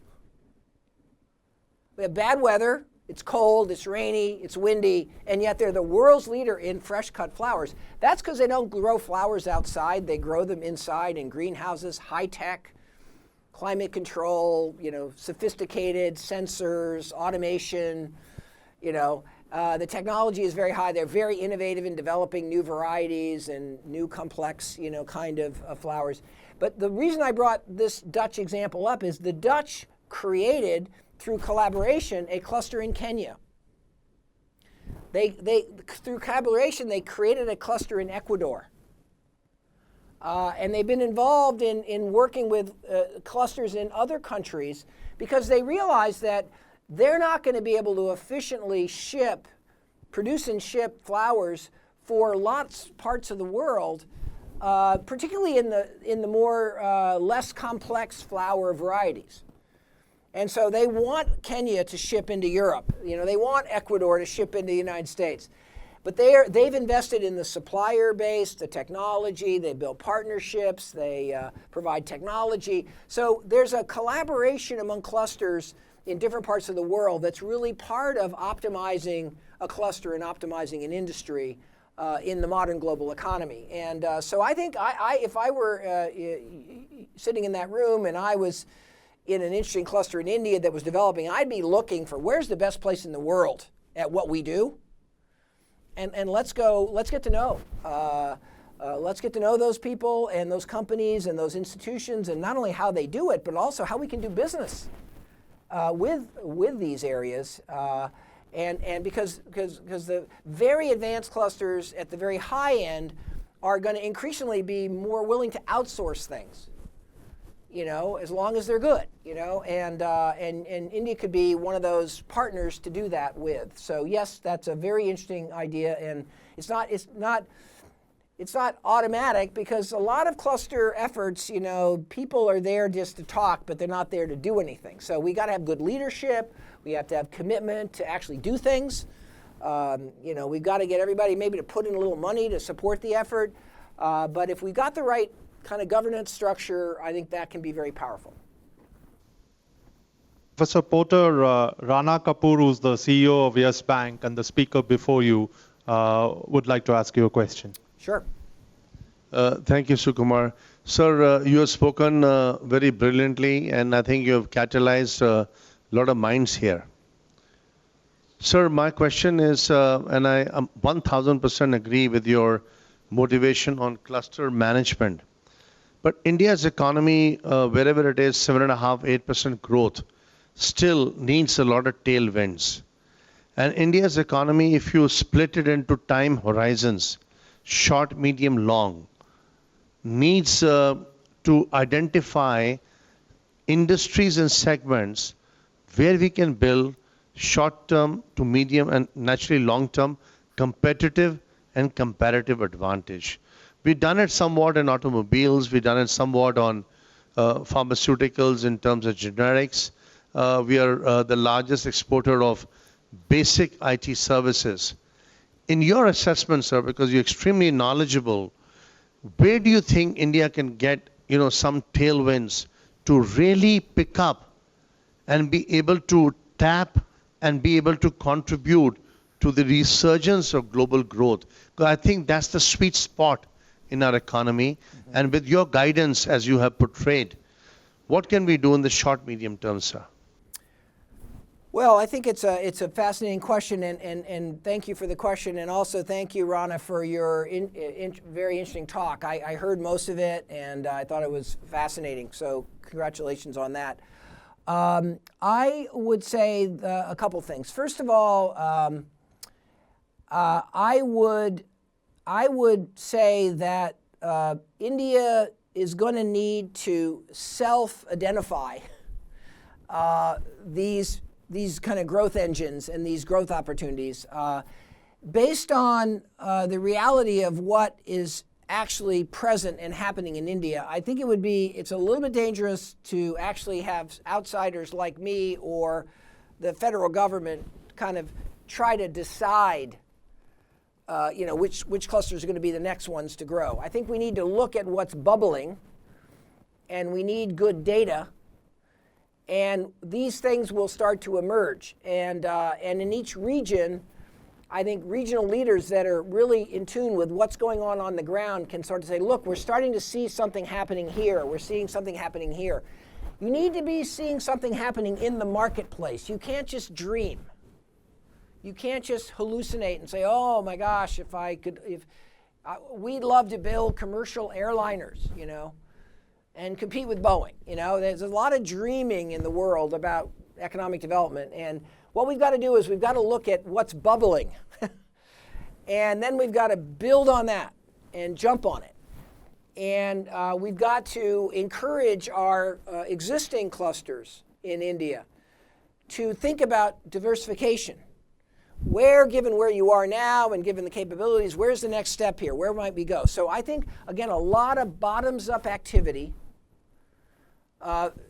We have bad weather, it's cold, it's rainy, it's windy, and yet they're the world's leader in fresh cut flowers. That's because they don't grow flowers outside, they grow them inside in greenhouses, high tech, climate control, sophisticated sensors, automation, The technology is very high. They're very innovative in developing new varieties and new complex, kind of flowers. But the reason I brought this Dutch example up is the Dutch created, through collaboration, a cluster in Kenya. Through collaboration, they created a cluster in Ecuador. And they've been involved in working with clusters in other countries because they realize that they're not going to be able to efficiently produce and ship flowers for parts of the world, particularly in the more less complex flower varieties. And so they want Kenya to ship into Europe. They want Ecuador to ship into the United States. But they've invested in the supplier base, the technology, they build partnerships, they provide technology. So there's a collaboration among clusters in different parts of the world that's really part of optimizing a cluster and optimizing an industry in the modern global economy. And so I think if I were sitting in that room and I was in an interesting cluster in India that was developing, I'd be looking for where's the best place in the world at what we do. And let's get to know. Let's get to know those people and those companies and those institutions, and not only how they do it, but also how we can do business with these areas. And because the very advanced clusters at the very high end are going to increasingly be more willing to outsource things, as long as they're good, and India could be one of those partners to do that with. So yes, that's a very interesting idea, and it's not automatic because a lot of cluster efforts, people are there just to talk, but they're not there to do anything. So we got to have good leadership. We have to have commitment to actually do things. We've got to get everybody maybe to put in a little money to support the effort. But if we got the right kind of governance structure, I think that can be very powerful. Professor Porter, Rana Kapoor, who's the CEO of Yes Bank and the speaker before you, would like to ask you a question. Sure. Thank you, Sukumar. Sir, you have spoken very brilliantly, and I think you have catalyzed a lot of minds here. Sir, my question is, and I 1000% agree with your motivation on cluster management. But India's economy, wherever it is, 7.5–8% growth, still needs a lot of tailwinds. And India's economy, if you split it into time horizons, short, medium, long, needs to identify industries and segments where we can build short-term to medium and naturally long-term competitive and comparative advantage. We've done it somewhat in automobiles. We've done it somewhat on pharmaceuticals in terms of generics. We are the largest exporter of basic IT services. In your assessment, sir, because you're extremely knowledgeable, where do you think India can get, some tailwinds to really pick up and be able to tap and be able to contribute to the resurgence of global growth? Because I think that's the sweet spot in our economy. Mm-hmm. And with your guidance, as you have portrayed, what can we do in the short, medium term, sir? Well, I think it's a fascinating question, and thank you for the question, and also thank you, Rana, for your very interesting talk. I heard most of it, and I thought it was fascinating, so congratulations on that. I would say a couple things. First of all, I would say that India is going to need to self-identify these kind of growth engines and these growth opportunities based on the reality of what is actually present and happening in India. I think it's a little bit dangerous to actually have outsiders like me or the federal government kind of try to decide which clusters are going to be the next ones to grow. I think we need to look at what's bubbling, and we need good data, and these things will start to emerge. And in each region, I think regional leaders that are really in tune with what's going on the ground can start to say, look, we're starting to see something happening here. We're seeing something happening here. You need to be seeing something happening in the marketplace. You can't just dream. You can't just hallucinate and say, oh my gosh, we'd love to build commercial airliners, and compete with Boeing. There's a lot of dreaming in the world about economic development. And what we've got to do is we've got to look at what's bubbling. And then we've got to build on that and jump on it. And we've got to encourage our existing clusters in India to think about diversification. Given where you are now and given the capabilities, where's the next step here? Where might we go? So I think, again, a lot of bottoms-up activity.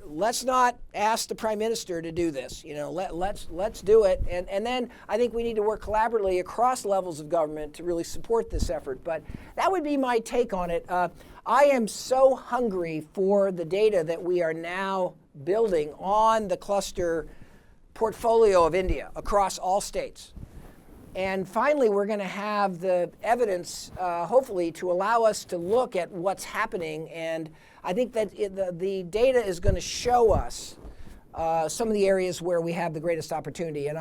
Let's not ask the Prime Minister to do this. Let's do it. And then I think we need to work collaboratively across levels of government to really support this effort. But that would be my take on it. I am so hungry for the data that we are now building on the cluster portfolio of India across all states. And finally, we're going to have the evidence, hopefully, to allow us to look at what's happening. And I think that the data is going to show us some of the areas where we have the greatest opportunity. And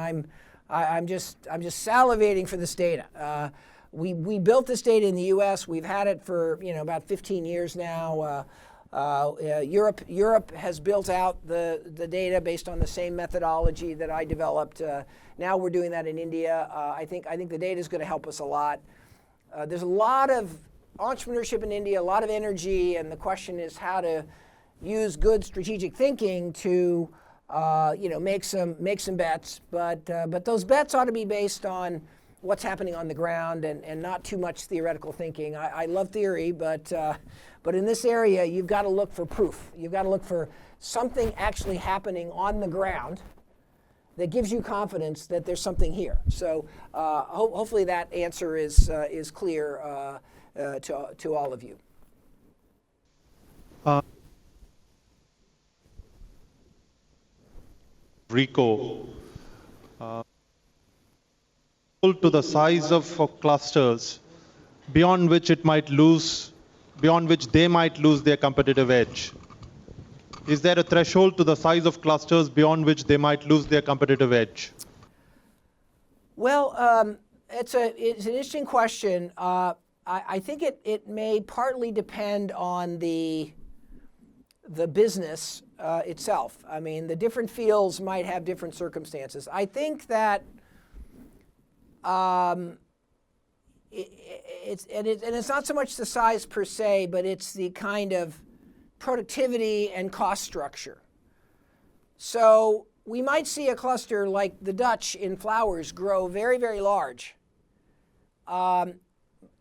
I'm just salivating for this data. We built this data in the U.S. We've had it for about 15 years now. Europe has built out the data based on the same methodology that I developed. Now we're doing that in India. I think the data is going to help us a lot. There's a lot of entrepreneurship in India, a lot of energy, and the question is how to use good strategic thinking to make some bets. But those bets ought to be based on what's happening on the ground and not too much theoretical thinking. I love theory, but in this area, you've got to look for proof. You've got to look for something actually happening on the ground that gives you confidence that there's something here. So hopefully that answer is clear to all of you. RICO. To the size of clusters beyond which they might lose their competitive edge. Is there a threshold to the size of clusters beyond which they might lose their competitive edge? Well, it's an interesting question. I think it may partly depend on the business itself. I mean, the different fields might have different circumstances. I think that it's not so much the size per se, but it's the kind of productivity and cost structure. So we might see a cluster like the Dutch in flowers grow very, very large. And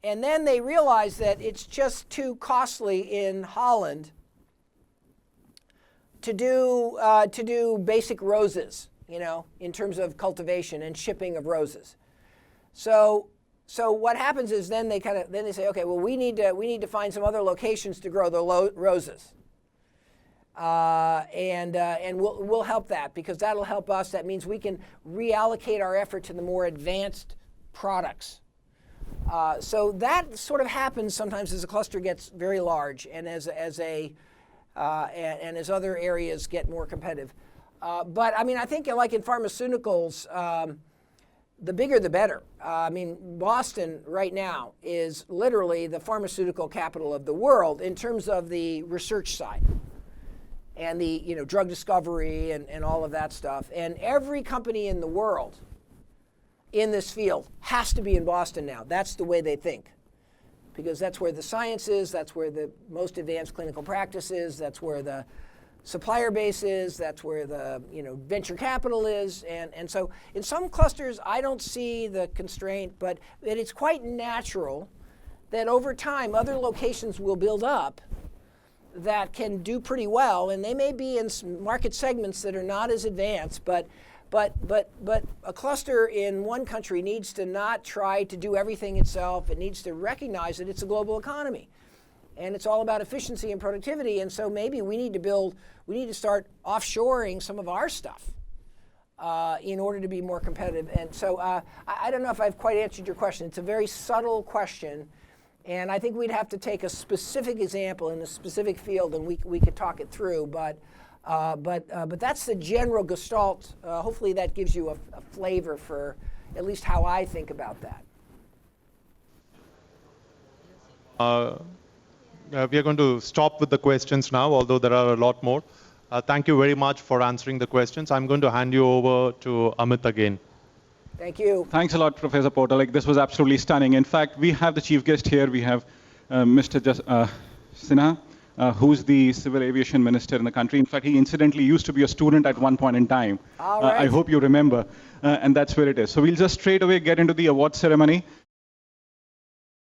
then they realize that it's just too costly in Holland to do basic roses, in terms of cultivation and shipping of roses. So what happens is then they say, okay, well we need to find some other locations to grow the roses, and we'll help that because that'll help us. That means we can reallocate our effort to the more advanced products. So that sort of happens sometimes as a cluster gets very large and as other areas get more competitive. But I mean, I think like in pharmaceuticals. The bigger the better. I mean, Boston right now is literally the pharmaceutical capital of the world in terms of the research side and the drug discovery and all of that stuff. And every company in the world in this field has to be in Boston now. That's the way they think. Because that's where the science is, that's where the most advanced clinical practice is, that's where the supplier base is, that's where the venture capital is, and so in some clusters I don't see the constraint, but it's quite natural that over time other locations will build up that can do pretty well, and they may be in market segments that are not as advanced, but a cluster in one country needs to not try to do everything itself. It needs to recognize that it's a global economy. And it's all about efficiency and productivity. And so maybe we need to start offshoring some of our stuff in order to be more competitive. And so I don't know if I've quite answered your question. It's a very subtle question. And I think we'd have to take a specific example in a specific field and we could talk it through. But that's the general gestalt. Hopefully that gives you a flavor for at least how I think about that. We are going to stop with the questions now, although there are a lot more. Thank you very much for answering the questions. I'm going to hand you over to Amit again. Thank you. Thanks a lot, Professor Porter. Like, this was absolutely stunning. In fact, we have the chief guest here. We have Mr. Sinha, who's the civil aviation minister in the country. In fact, he incidentally used to be a student at one point in time. All right. I hope you remember. And that's where it is. So we'll just straight away get into the award ceremony.